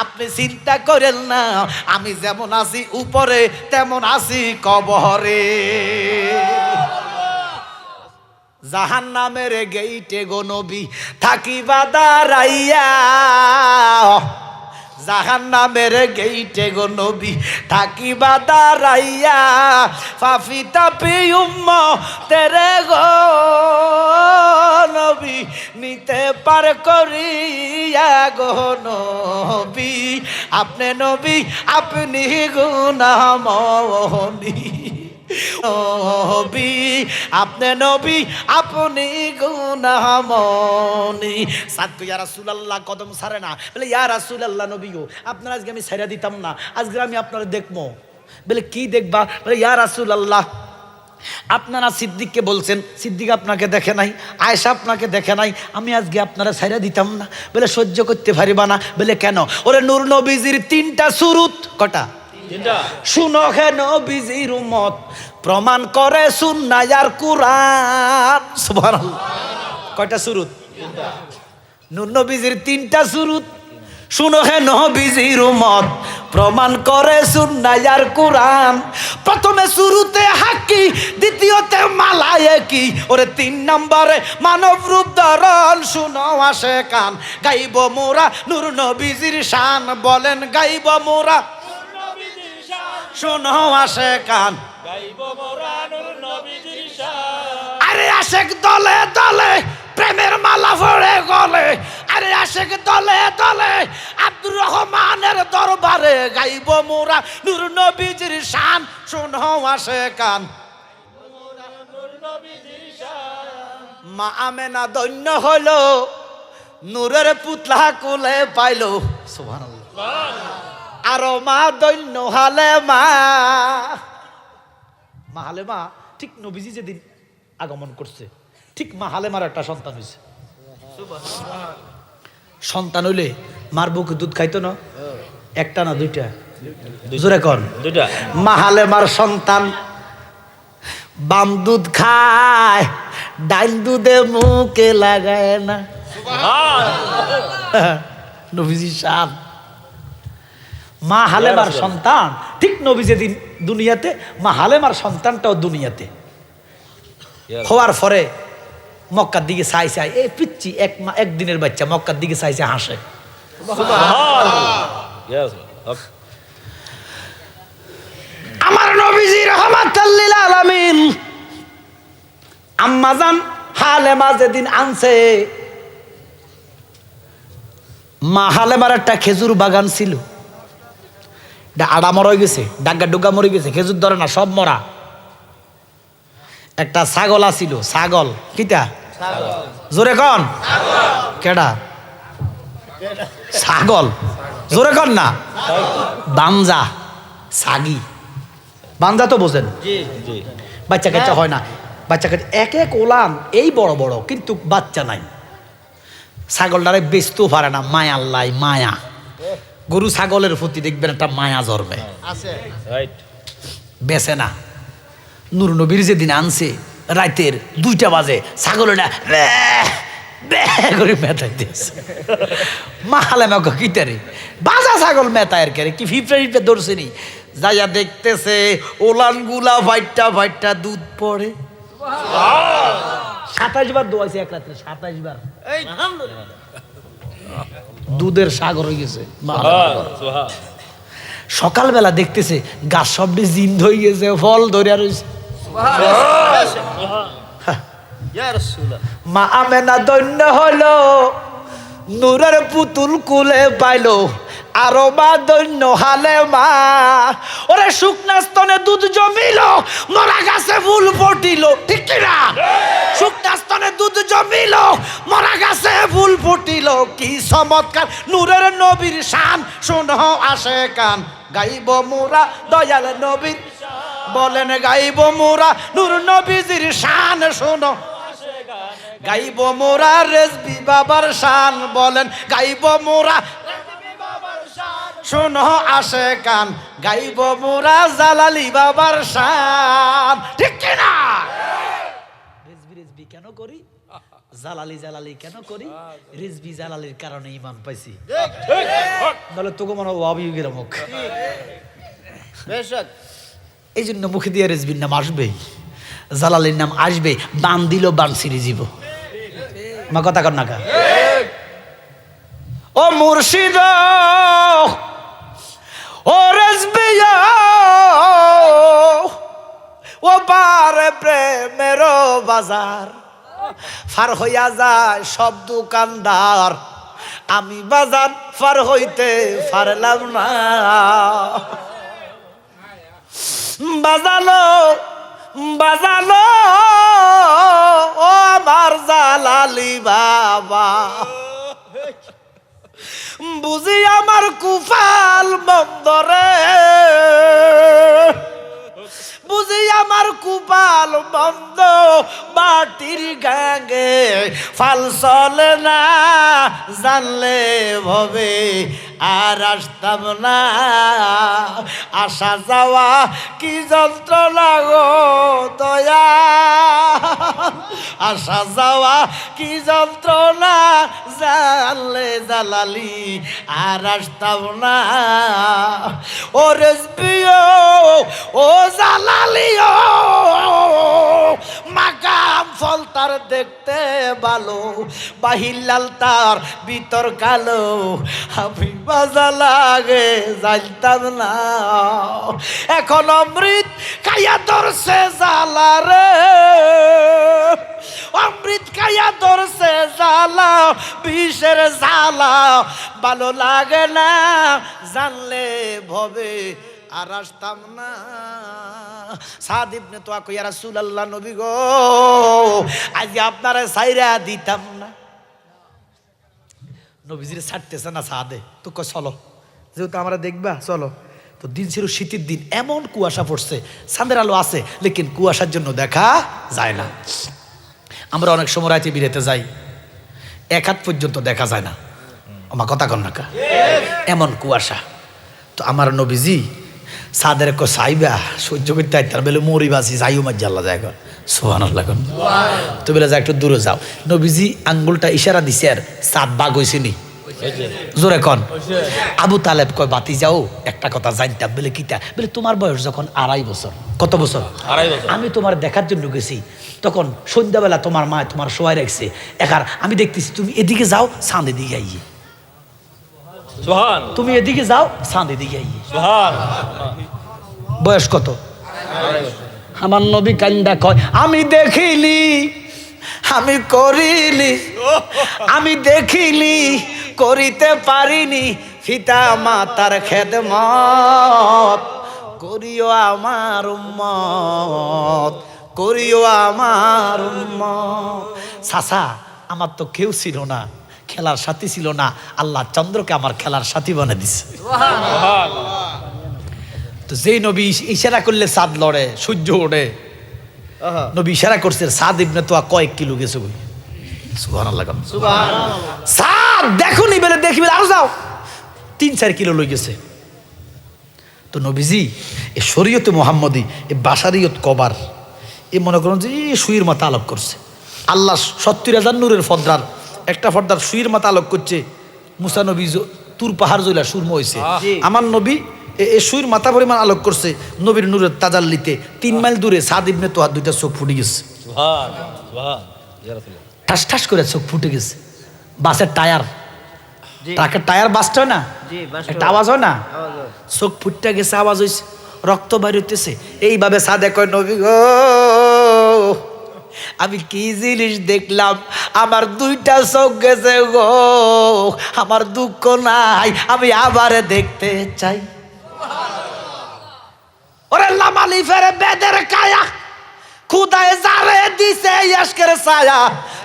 আপনি চিন্তা করেন না, আমি যেমন আছি উপরে তেমন আছি কবরে। জাহান্নামের গেইটে গো নবী থাকিবা দাঁড়াইয়া, জাহান্নামের গেইটে গো নবী থাকিবা দাঁড়াইয়া, ফাফি তাপি উম্মতেরে গো নবী নিতে পার করিয়া গো নবী, আপনি নবী আপনি গুনাহমনি, নবী আপনি নবী আপনি গুনাহমনি। সাদকো ইয়া রাসূলুল্লাহ কদম ছাড়ে না, বলে ইয়া রাসূলুল্লাহ নবী গো আপনার আজকে আমি ছাইরা দিতাম না, আজকে আমি আপনারা দেখবো। বলে কি দেখবা? বলে ইয়া রাসূলুল্লাহ আপনারা সিদ্দিককে বলছেন, সিদ্দিক আপনাকে দেখে নাই, আয়েশা আপনাকে দেখে নাই, আমি আজকে আপনারা ছাইরা দিতাম না। বলে সহ্য করতে পারিবা না? বলে কেন? ওরে নূর নবীজির 3টা সুরুত, কটা? শুনো হে নবীজির উম্মত প্রমাণ করে সুন্নাহ আর কুরআন। সুবহানাল্লাহ। কয়টা সুরুত? নূর নবীজির 3টা সুরুত। শুনো হে নবীজির উম্মত প্রমাণ করে সুন্নাহ আর কুরআন। প্রথমে শুরুতে হাকি, দ্বিতীয়তে মালায়েকি, ওরে 3 নম্বরে মানব রূপ ধারণ। শুনো আসে কান গাইব মোরা নূর নবীজির শান, বলেন গাইব মোরা শোনো আসে কান গাইব মোরা নূর নবীজির শান। আরে আশেক দলে দলে প্রেমের মালা পড়ে গলে, আরে আশেক দলে দলে আব্দুর রহমানের দরবারে গাইব মোরা নূর নবীজির শান। শোনো আসে কান মা আমেনা দৈন্য হলো নূরের পুতলা কোলে পাইলো। সুবহানাল্লাহ। আরো মা দৈন্য হালে মা হালে মা ঠিক নবীজি যেদিন আগমন করছে ঠিক মা হালে মার একটা সন্তান হয়েছে। সন্তান হইলে মার বুকে দুধ খাইতো না? একটা না দুইটা? জোরে কর। দুইটা। মা হালে মার সন্তান বাম দুধ খায়, ডাইন দুধে মুখে লাগায় না। নবীজি শান। মা হালেমার সন্তান ঠিক নবী যেদিন দুনিয়াতে, মা হালেমার সন্তানটাও দুনিয়াতে হওয়ার পরে মক্কার দিকে চাইছে, এই পিচ্ছি একদিনের বাচ্চা মক্কার দিকে চাইছে হাসে। আমার নবীজি রাহমাতাল লিল আলামিন আম্মাজান হালেমা যেদিন আনছে, মা হালেমার একটা খেজুর বাগান ছিল, আড়া মরে গেছে, ডাঙ্গা ডুগা মরে গেছে, খেজুর ধরে না, সব মরা। একটা ছাগল আছিল, ছাগল কিটা? জোরে কন কেডা? ছাগল জোরে কন না, বাঞ্জা ছাগি। বাঞ্জা তো বোঝেন? বাচ্চা কাচ্চা হয় না, বাচ্চা কাচ্চা এক এক ওলান এই বড় বড়, কিন্তু বাচ্চা নাই। ছাগলটারে বেচতেও পারে না, মায়া লাই মায়া। গরু ছাগলের প্রতি দেখবেন একটা মায়া জন্মে, বেচে না। নূর নবীর যেদিন আনছে রাতের 2টা বাজে, ছাগলটা করে মেতাইতেছে। মা হালেমা কিটারে বাজা ছাগল মেতায়ের কে কি ফিফটা ধরছে নি, যাইয়া দেখতেছে ওলান গুলা ভাইটা ভাইটা দুধ পড়ে। 27 বার দোয়াইছে এক রাত্রে, 27 বার দুধের সাগর হয়ে গেছে। সকালবেলা দেখতেছে গাছ সবটি জিন্দ হয়ে গেছে, ফল ধরে রয়েছে। ইয়া রাসূলুল্লাহ। মা আমেনা দৈন্য হলো, নূরের পুতুল কুলে পাইলো, আরো মা দৈন্য হালে মা। ওরে শুকনা স্তনে দুধ জমিল, মরা গাছে ফুল ফুটিল, ঠিক কিনা? শুকনা স্তনে দুধ জমিল, মরা গাছে ফুল ফুটিল, কি চমৎকার নূরের নবীর শান, শোনো আসে কান, গাইব মোরা দয়াল নবীর, বলেন গাইব মোরা নূর নবীজির শান, শোনো গাইব মোরা রেজবি বাবার শান, বলেন গাইব মোরা শোনো আসে কান, গাইব মোরা জালালি বাবার শান, ঠিক কিনা? রেজবি রেজবি কেন করি, জালালি জালালি কেন করি? রেজবি জালালির কারণে ইমান পাইছি। বলে তোকে মনে অবিগের মুখ, বেশক এই জন্য মুখে দিয়ে রেজবির নাম আসবেই, জালালির নাম আসবে, বান দিল বান সিরি জীব। আমার কথা কর না কা? ও মুর্শিদ ও রেজবিয়া, ও পারে প্রেমের বাজার, ফার হইয়া যায় সব দোকানদার, আমি বাজার ফার হইতে পারলাম না। বাজালো বাজালো ও আমার জালালি বাবা, বুঝি আমার কুফাল বন্দরে, বুঝি আমার কুপাল বন্ধ, বাটির গাঙ্গে ফাল চলে না, জানলে ভবে আর আসতাম না। আসা যাওয়া কি যন্ত্রণা গো দয়া, আসা যাওয়া কি যন্ত্রণা, জানলে জালালি আর আসতাম না। ও রেজবিও ও জালালিও, মাকাম ফল তার দেখতে ভালো, বাহির লাল তার ভিতর কালো, আমি বাজা লাগে জানতাম না। এখন অমৃত খাইয়া ধরছে জালা রে, অমৃত খাইয়া ধরছে জালা, বিষের জালা ভালো লাগে না, জানলে ভবে আর আসতাম না। সাদ ইবনে তোয়া কই, ইয়া রাসূলুল্লাহ নবী গো, আজ আপনারে সাইরা দিতাম না। নবীজিরে ছাড়তেছে না সাদে, তো কই চলো, যেহেতু আমরা দেখবা চলো। তো দিন ছিল শীতের দিন, এমন কুয়াশা পড়ছে, চাঁদের আলো আছে লেকিন কুয়াশার জন্য দেখা যায় না। আমরা অনেক সময় রাতে বিরেতে যাই, এক হাত পর্যন্ত দেখা যায় না। আমার কথা কন না কা? এমন কুয়াশা। তো আমার নবীজি সাদের কো সাইবা সহ্য করতে আইতার বেলে মরিবাসি যাইও মাঝ জাল্লা যায়, সুবহানাল্লাহ। তো বেলে যা একটু দূরে যাও, নবীজি আঙ্গুলটা ইশারা দিছে, আর সাদ বাগ হইছে নি, জোরে কন। আবু তালেব কয় বাতি যাও একটা কথা জানতাম, বলে কিতা? বলে তোমার বয়স যখন 2.5 বছর। কত বছর? 2.5 বছর। আমি তোমার দেখার জন্য গেছি, তখন সন্ধ্যাবেলা তোমার মা তোমার শোয়াই রাখছে, একার আমি দেখতেছি তুমি এদিকে যাও, চাঁদ এদিকে আইয়ে, সুবহান, তুমি এদিকে যাও, চাঁদ এদিকে আইয়ে। সুবহান। বয়স কত? আমার নবী কান্দা কয়, আমি দেখিলি আমি করিলি, আমি দেখিলি করিতে পারিনি, পিতা মাতার খেদমত করিও আমার উম্মত, করিও আমার উম্মত। চাচা আমার তো কেউ ছিল না, খেলার সাথী ছিল না, আল্লাহ চন্দ্রকে আমার খেলার সাথী বানিয়ে দিছে। সুবহান। তো যেই নবী ইশারা করলে চাঁদ লড়ে, সূর্য ওঠে, নবী ইশারা করছে, সাদ ইবনে তোয়া কয়েক কিলো গেছে কই। সুবহানাল্লাহ। সুবহানাল্লাহ। সাদ দেখুনি বেলে দেখিবে আরো যাও, 3-4 কিলো লই গেছে। তো নবীজি এ শরীয়তে মুহাম্মদী, এ বাশারিয়ত কবার, এ মনে করুন যে সুইয়ের মাথা আলোক করছে। আল্লাহ 70,000 নূরের ফর্দার একটা ফর্দার সুইয়ের মাথা আলোক করছে। মুসা নবী তুর পাহাড় জইলা সুরম হয়েছে, আমার নবী এ সুইর মাথা পরিমাণ আলোক করছে। নবীর নূরের তাজাল্লিতে 3 মাইল দূরে সাদ ইবনে তোয়ার 2টা চোখ ফুটে গেছে, সুবহান, সুবহান। ইয়া রাসূলুল্লাহ। ঠাস ঠাস করে চোখ ফুটে গেছে। বাসের টায়ার, ট্রাকের টায়ার বাস্ট হয় না, জি, বাস্ট একটা আওয়াজ হয় না, আওয়াজ হয়। চোখ ফুটটা গেছে, আওয়াজ হইছে, রক্ত বাইর হইতেছে। এইভাবে সাদে কয়, নবী গো, আমি কি জিনিস দেখলাম, আমার দুইটা চোখ গেছে গো, আমার দুঃখ নাই, আমি আবার দেখতে চাই। ওরে লামালি ফেরে বেদের কায়া, খুদায় যারে দিছে ইয়াশকের ছায়া,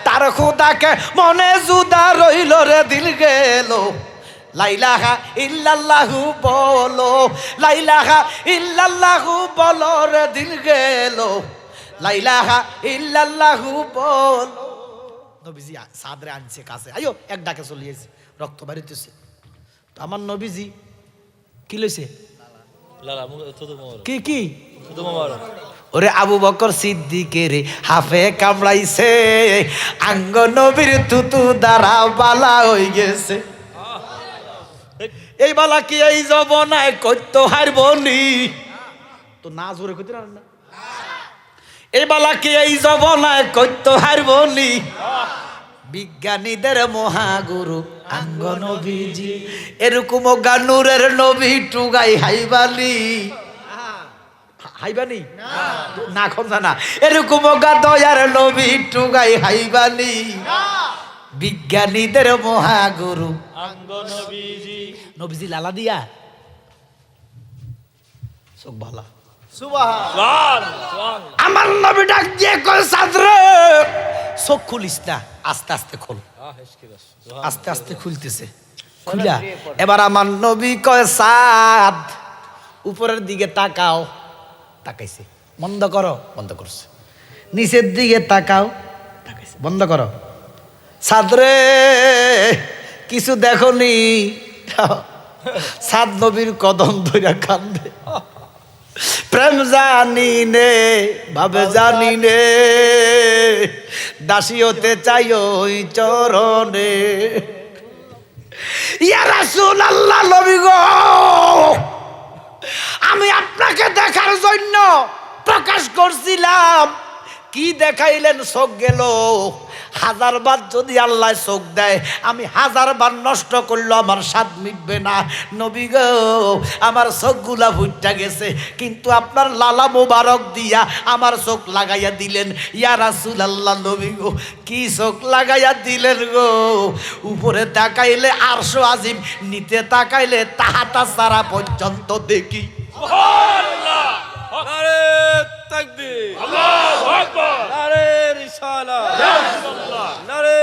তার খুদাকে মনে জুদা রইল রে, দিল গেল। লাইলাহা ইল্লাল্লাহু বলো, লাইলাহা ইল্লাল্লাহু বলো রে, দিল গেল। লাইলাহা ইল্লাল্লাহু বলো। নবীজি সাদরে আনছে কাছে, আয়ো এক ডাকে চলিয়েছে, রক্ত বাড়িতেছে। তো আমার নবীজি কি লইছে, লালা থুতু মারো, কি কি থুতু মারো। ওরে আবু বকর সিদ্দিকের হাফে কামড়াইছে, আঙ্গ নবীর তুতু দ্বারা বালা হয়ে গেছে। এই বালা কি এই জবনায় কইত হারবনি, তো না জোরে কইতে না, এই বালা কি এই জবনায় কইত হারবনি। বিজ্ঞানীদের মহাগুরু আঙ্গ নবীজি, এরকম গানুরের নবী টুগাই হাইবালি, হাইবানি না খমজা না, এরকম গা দয়ার নবী টুগাই হাইবানি। বিজ্ঞানীদের মহাগুরু আঙ্গ নবীজি, নবীজি লালা দিয়া চোখ ভালা। সুবহান সুবহান। আমার নবী ডাক দিয়ে কই, সাদরে চোখ খুলিস না, আস্তে আস্তে খোল। আস্তে আস্তে খুলতেছে, খুলা এবার আমার নবী কয়, সাদ উপরের দিকে তাকাও, তাকাইছে, বন্ধ করো, বন্ধ করছে। নিচের দিকে তাকাও, তাকাইছে, বন্ধ করো। সাদরে কিছু দেখনি, সাদ নবীর কদম ধইরা কান্দে, প্রেম জানি নে ভাবে জানি নে, দাসী হতে চাই ওই চরণে। ইয়া রাসূলুল্লাহ, নবী গো, আমি আপনাকে দেখার জন্য প্রকাশ করছিলাম, কি দেখাইলেন, চোখ গেল। 1000 বার যদি আল্লাহ চোখ দেয়, আমি 1000 বার নষ্ট করলো আমার স্বাদ মিটবে না। নবী গো, আমার চোখগুলা ফুইটা গেছে, কিন্তু আপনার লালা মোবারক দিয়া আমার চোখ লাগাইয়া দিলেন। ইয়া রাসূলুল্লাহ, নবী গো, কি চোখ লাগাইয়া দিলেন গো। উপরে তাকাইলে আরশ আজিম, নিতে তাকাইলে তাহাতা সারা পর্যন্ত দেখি। সুবহানাল্লাহ, নারে তাকবীর, আল্লাহু আকবার, নারে রিসালাত, ইয়া রাসূলুল্লাহ, নারে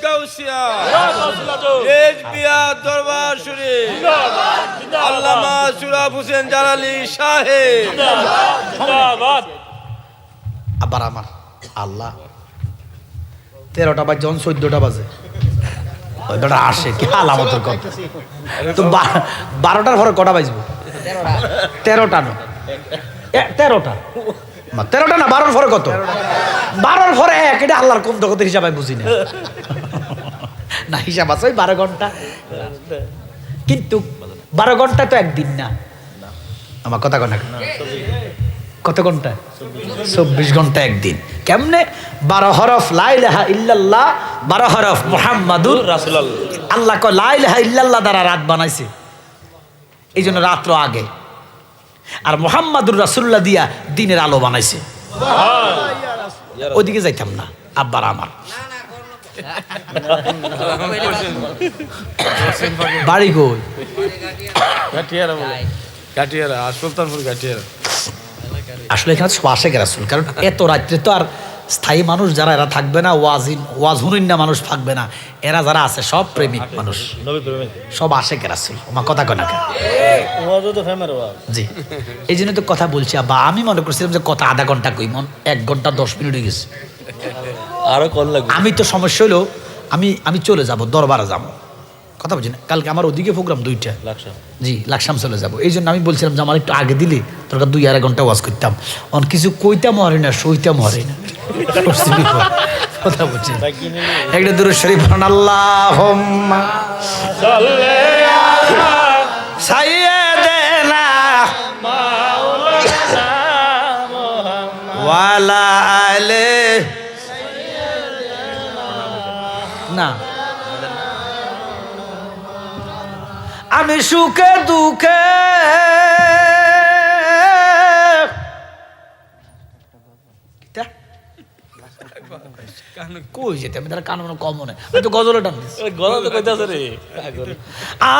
গাউসিয়া, ইয়া রাসূলুল্লাহ, রেজবিয়া দরবার শরীফ, জিন্দাবাদ জিন্দাবাদ, আল্লামা সুরাফ হোসেন জালালি সাহেব, জিন্দাবাদ জিন্দাবাদ। আবার আমার আল্লাহ 13টা বাজে, যখন 14টা বাজে ওইটা আসে, কি আলামতের কথা। তো 12টার পরে কটা বাজবো? 13টা না, 13টা না, 13টা না, 12র পরে কত? 12র পরে 1, এটা আল্লাহর কোন জগতের হিসাব আমি বুঝি না। না হিসাব আছে ওই 12 ঘন্টা, কিন্তু 12 ঘন্টা তো একদিন না। আমার কথা কয় না, কত ঘন্টা? 24 ঘন্টা একদিন। কেমনে? 12 হরফ লা ইলাহা ইল্লাল্লাহ, 12 হরফ মুহাম্মাদুর রাসূলুল্লাহ। আল্লাহ কয় লা ইলাহা ইল্লাল্লাহ দ্বারা রাত বানাইছে, এই জন্য রাত্র আগে, আর মুহাম্মাদুর রাসূলুল্লাহ দিয়া দিনের আলো বানাইছে। ওইদিকে যাইতাম না আব্বার আমার। বাড়ি কই? কাটিয়ারা, সুলতানপুর কাটিয়ারা। আসলে এখানে সব আশেক রাসূল, কারণ এত রাত্রে তো আর স্থায়ী মানুষ যারা, এরা থাকবে না, ওয়াজ হুনিন না মানুষ থাকবে না, এরা যারা আছে সব প্রেমিক মানুষ, নবী প্রেমিক, সব আশেক রাসূল। আমার কথা কয় না কেন? ওয়াজও তো ফেমার ওয়াজ। জি, এই জন্য তো কথা বলছি। বা আমি মনে করছিলাম যে কথা আধা ঘন্টা কই, 1 ঘন্টা 10 মিনিট হয়ে গেছে। আরো কল লাগবে। আমি তো সমস্যা হলো, আমি চলে যাব, দরবারে যাবো, কথা বলছি না, কালকে আমার ওদিকে প্রোগ্রাম 2টা। জি, লাকসাম চলে যাব। এই জন্য আমি বলছিলাম যে আমার একটু আগে দিলে তোর 2-2.5 ঘন্টা ওয়াজ করতাম। অন কিছু কইতাম হারি না, সইতাম হারি না, কথা বলছি। একটা দুরূদ শরীফ পড়ুন, আল্লাহুম্মা সাল্লি আলা সাইয়্যিদিনা মাওলানা মুহাম্মদ ওয়া আলা আলি না। আমি সুখে দুঃখে কই যেতে আমি তার কান কম মনে আমি তো গজলে টান দিছি। গলা তো কইতাছে রে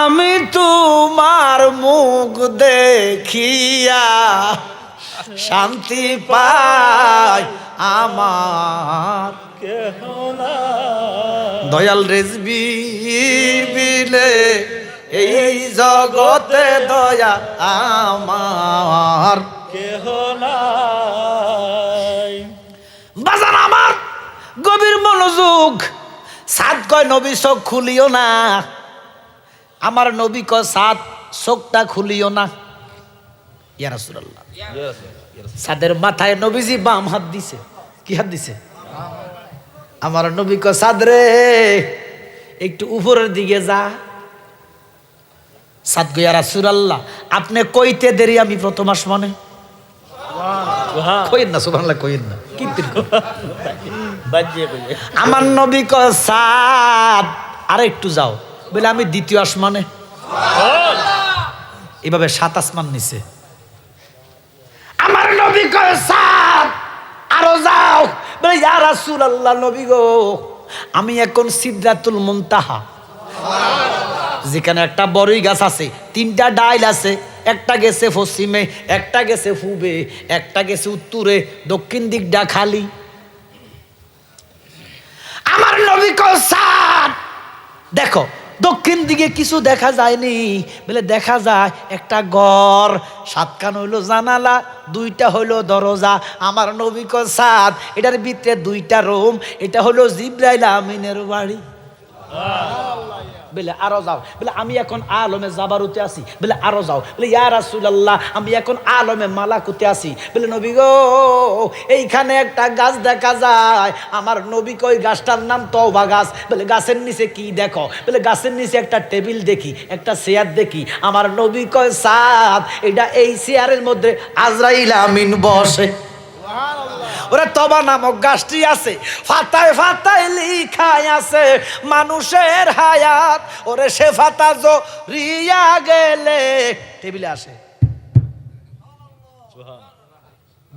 আমি তোমার মুখ দেখিয়া শান্তি পাই আমার দয়াল রেজবি বিলে এই জগতে দয়া আমার কেহ নাই বাজান আমার গভীর মনোযোগ সাত কয় নবী চোখ খুলিও না আমার নবী কয় সাত চোখটা খুলিও না ইয়া রাসূলুল্লাহ সাদের মাথায় নবীজি বাম হাত দিছে কি হাত দিছে আমার নবী কয় সাদ রে একটু উপরের দিকে যা সাদ গো ইয়া রাসূলুল্লাহ আপনি কইতে দেরি আমি প্রথম আসমানে কইন না সুবহানাল্লাহ কইন না কিন্তু বাজিয়ে কইলে আমার নবী কয় সাদ আর একটু যাও বলে আমি দ্বিতীয় আসমানে এভাবে 7 আসমান নিছে আমার নবী কয় সাদ আরো যাও বলে ইয়া রাসূলুল্লাহ নবী গো আমি এখন সিদরাতুল মুনতাহা যেখানে একটা বড়ই গাছ আছে 3টা ডাইল আছে একটা গেছে পশ্চিমে একটা গেছে পূবে একটা গেছে উত্তরে দক্ষিণ দিকটা খালি আমার নবী কয় সাদ দেখো দক্ষিণ দিকে কিছু দেখা যায়নি বলে দেখা যায় একটা ঘর 7 কান হইলো জানালা 2টা হইলো দরজা আমার নবী কয় সাদ এটার ভিতরে 2টা রুম এটা হলো জিবরাইল আমিনের বাড়ি বলে আরো যাও বলে আমি এখন আলমে জাবারুতে আছি বলে আরো যাও বলে ইয়া রাসূলুল্লাহ আমি এখন আলমে মালাকুতে আছি বলে নবী গো এইখানে একটা গাছ দেখা যায় আমার নবী কই গাছটার নাম তওবা গাছ বলে গাছের নিচে কি দেখো বলে গাছের নিচে একটা টেবিল দেখি একটা চেয়ার দেখি আমার নবী কয় সাদ এটা এই চেয়ারের মধ্যে আজরাইল আমিন বসে ওরে তবা নামক গাছটি আছে ফাতায় ফাতায় লিখাই আছে মানুষের হায়াত ওরে সে ফাতা জরিয়া গেলে টেবিলে আসে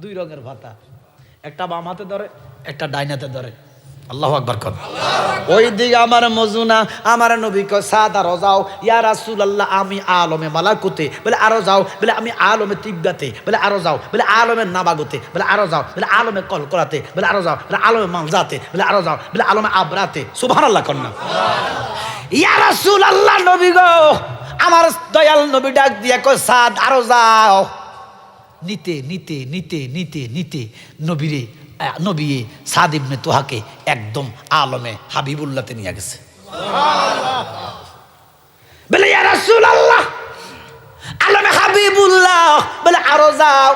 2 রঙের ফাতা একটা বাম হাতে ধরে একটা ডাইন হাতে ধরে আল্লাহু আকবার কর ওই দিকে আমার মজুনা আমার নবী কয় সাদ আরো যাও ইয়া রাসূলুল্লাহ আমি আলমে মালাকুতে বলে আরো যাও বলে আমি আলমে তিব্বাতে বলে আরো যাও বলে আলমে নাবাগতে বলে আরো যাও বলে আলমে কলকলাতে বলে আরো যাও বলে আলমে মালজাতে বলে আরো যাও বলে আলমে আবরাতে সুবহানাল্লাহ কন্না ইয়া রাসূলুল্লাহ নবী গো আমার দয়াল নবী ডাক দিয়া কয় সাদ আরো যাও নিতে নিতে নিতে নিতে নিতে নবীরে নবী সাদ ইবনে তুহাকে একদম আলমে হাবিবুল্লাহতে নিয়ে গেছে বলে ইয়া রাসূলুল্লাহ আলমে হাবিবুল্লাহ বলে আরো যাও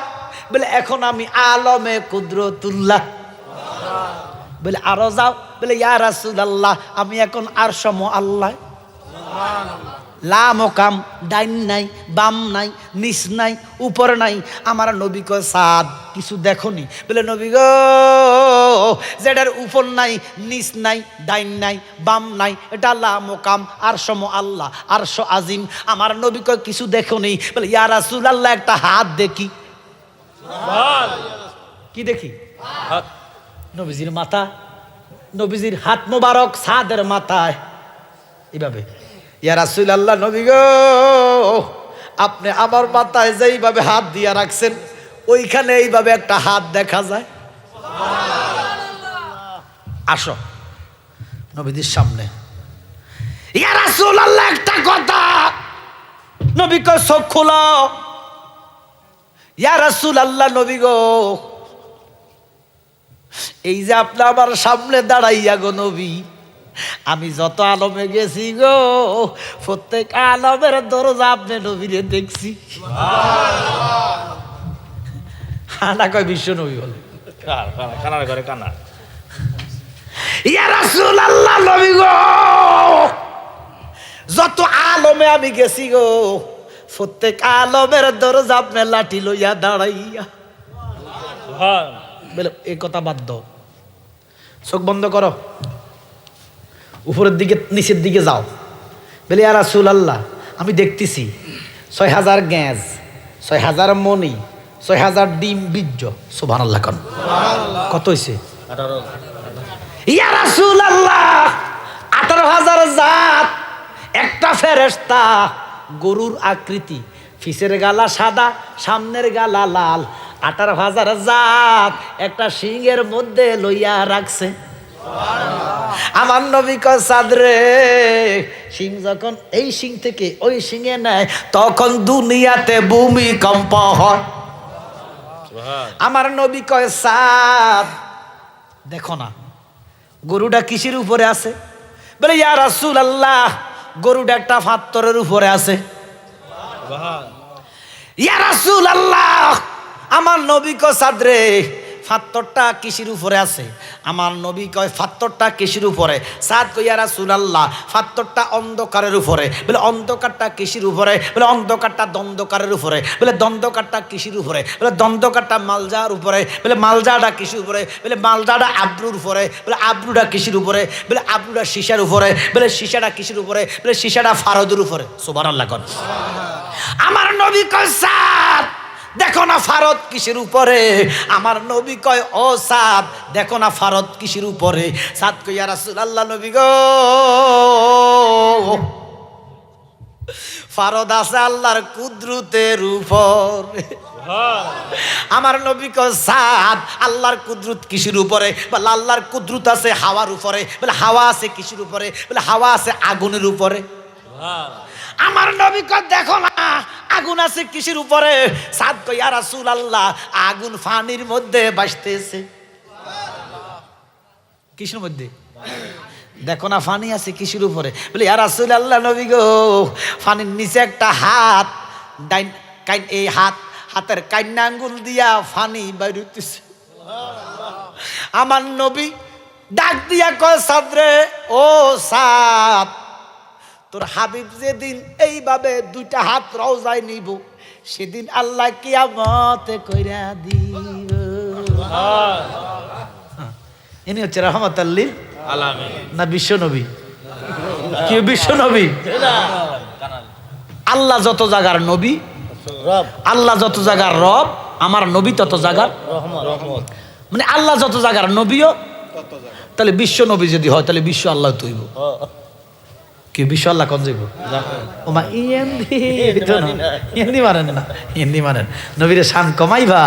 বলে এখন আমি আলমে কুদরতুল্লাহ বলে আরো যাও বলে ইয়া রাসূলুল্লাহ আমি এখন আরশম আল্লাহ লা মোকাম ডাইন নাই বাম নাই নিচ নাই উপর নাই আমার নবী কয় সাদ কিছু দেখনি বলে নবী গো যেটার উপর নাই নিচ নাই ডাইন নাই বাম নাই এটা লা মোকাম আরশম আল্লাহ আরশ আজিম আমার নবী কয় কিছু দেখনি বলে ইয়া রাসূলুল্লাহ একটা হাত দেখি কি দেখি নবীজির মাথা নবীজির হাত মোবারক সাদের মাথায় এইভাবে ইয়া রাসূলুল্লাহ নবী গো আপনি আমার মাথায় যেইভাবে হাত দিয়া রাখছেন ওইখানে এইভাবে একটা হাত দেখা যায় আসো নবীজির সামনে ইয়া রাসূলুল্লাহ একটা কথা নবী কয় চোখ খোলো ইয়া রাসূলুল্লাহ নবী গো এই যে আপনি আমার সামনে দাঁড়াইয়া গো নবী আমি যত আলমে গেছি গো প্রত্যেক আলমের দরজা আপনি নবীরে দেখছি হানা কয় বিশ্ব নবী বলে কানার ঘরে কানা ইয়া রাসূলুল্লাহ নবী গো যত আলমে আমি গেছি গো প্রত্যেক আলমের দরজা আপনি লাঠি লইয়া দাঁড়াইয়া বলে এই কথা বাদ দাও চোখ বন্ধ করো উপরের দিকে নিচের দিকে যাও বলে ইয়া রাসূলুল্লাহ আমি দেখতেছি ৬,০০০ গ্যাস ৬,০০০ মণি ৬,০০০ ডিম বীর্য সুবহানাল্লাহ কোন কত হইছে ইয়া রাসূলুল্লাহ 18,000 জাত, একটা ফেরেশতা, গরুর আকৃতি, ফিসের গালা সাদা, সামনের গালা লাল, 18,000 জাত একটা সিংহের মধ্যে লইয়া রাখছে। আমার নবী কয় সাদরে, সিং যখন এই সিং থেকে ওই সিংহে নেয় তখন দুনিয়াতে ভূমিকম্প হয়। আমার নবী কয় সাদ, দেখো না গরুটা কিসের উপরে আছে? বলে ইয়া রাসূলুল্লাহ, গরুটা একটা পাথরের উপরে আছে। ইয়া রাসূলুল্লাহ, আমার নবী কয় সাদরে, পাথরটা কিসের উপরে আছে? আমার নবী কয় পাথরটা কিসের উপরে? সাদ কয় ইয়া রাসূলুল্লাহ, পাথরটা অন্ধকারের উপরে। বলে অন্ধকারটা কিসের উপরে? বলে অন্ধকারটা দ্বন্দ্বকারের উপরে। বলে দ্বন্দ্বকারটা কিসের উপরে? বলে দ্বন্দ্বকারটা মালজার উপরে। বলে মালজাটা কিসের উপরে? বলে মালজাটা আব্রুর উপরে। বলে আব্রুটা কিসের উপরে? বলে আব্রুটা সীসার উপরে। বলে সীসাটা কিসের উপরে? বলে সীসাটা ফারদের উপরে। সুবহানাল্লাহ কোন। আমার নবী কয় সাদ, দেখো না ফারদ কিসের উপরে? আমার নবী কয় ও সাদ, দেখো না ফারদ কিসের উপরে? সাদ কয় ইয়া রাসূলুল্লাহ, নবী গো, ফারদ আছে আল্লাহর কুদরতের উপর। আমার নবী কয় সাদ, আল্লাহর কুদরত কিসের উপরে? বলে আল্লাহর কুদরত আছে হাওয়ার উপরে। বলে হাওয়া আছে কিসের উপরে? বলে হাওয়া আছে আগুনের উপরে। আমার নবী কয় দেখো না আগুন আছে কিসের উপরে? সাদ কয় ইয়া রাসূলুল্লাহ, আগুন পানির মধ্যে ভাসতেছে। কিসের মধ্যে? দেখো না পানি আছে কিসের উপরে? বলে ইয়া রাসূলুল্লাহ, নবী গো, পানির নিচে একটা হাত, ডাইন কাইন, এই হাতের কাইন্না আঙ্গুল দিয়া পানি বাইর হইতেছে। আমার নবী ডাক দিয়া কয় সাদরে, ও সাদ, তোর হাবিব যেদিন এইভাবে দুইটা হাত রওজায় নিব, সেদিন আল্লাহ কিয়ামতে কইরা দিব। ইনি হচ্ছে রাহমাতাল লিল আলামিন না বিশ্ব নবী? কি বিশ্ব নবী? আল্লাহ যত জায়গার নবী, রব আল্লাহ যত জায়গার রব, আমার নবী তত জায়গার রহমত। মানে আল্লাহ যত জায়গার নবীও তাহলে বিশ্ব নবী যদি হয় তাহলে বিশ্ব আল্লাহ তৈব। কি বিশ্ব আল্লাহ কোন যাইব? ওমা ইয়েন্দি মানেন না, ইয়েন্দি মানেন। নবীরে শান কমাইবা,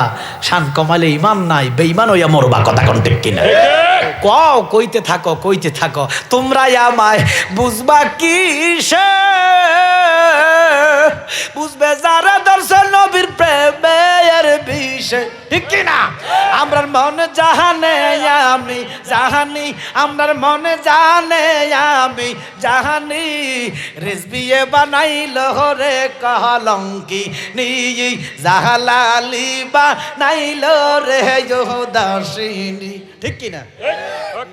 শান কমাইলে ইমান নাই, বেঈমান হইয়া মরবা। কথা কোন ঠিক কিনা? কও, কইতে থাকো, কইতে থাকো। তোমরা আমায় বুঝবা কিসে? বুঝবে যারা দর্শন নবীর প্রেমের বিষয়, ঠিক কিনা? আমরার মনে জানে আমি জাহানি, আমরার মনে জানে আমি জাহানি, রেজবিয়ে বানাইল রে কলঙ্কি নি, জাহালালি বানাইল রে দাসিনী, ঠিক কিনা?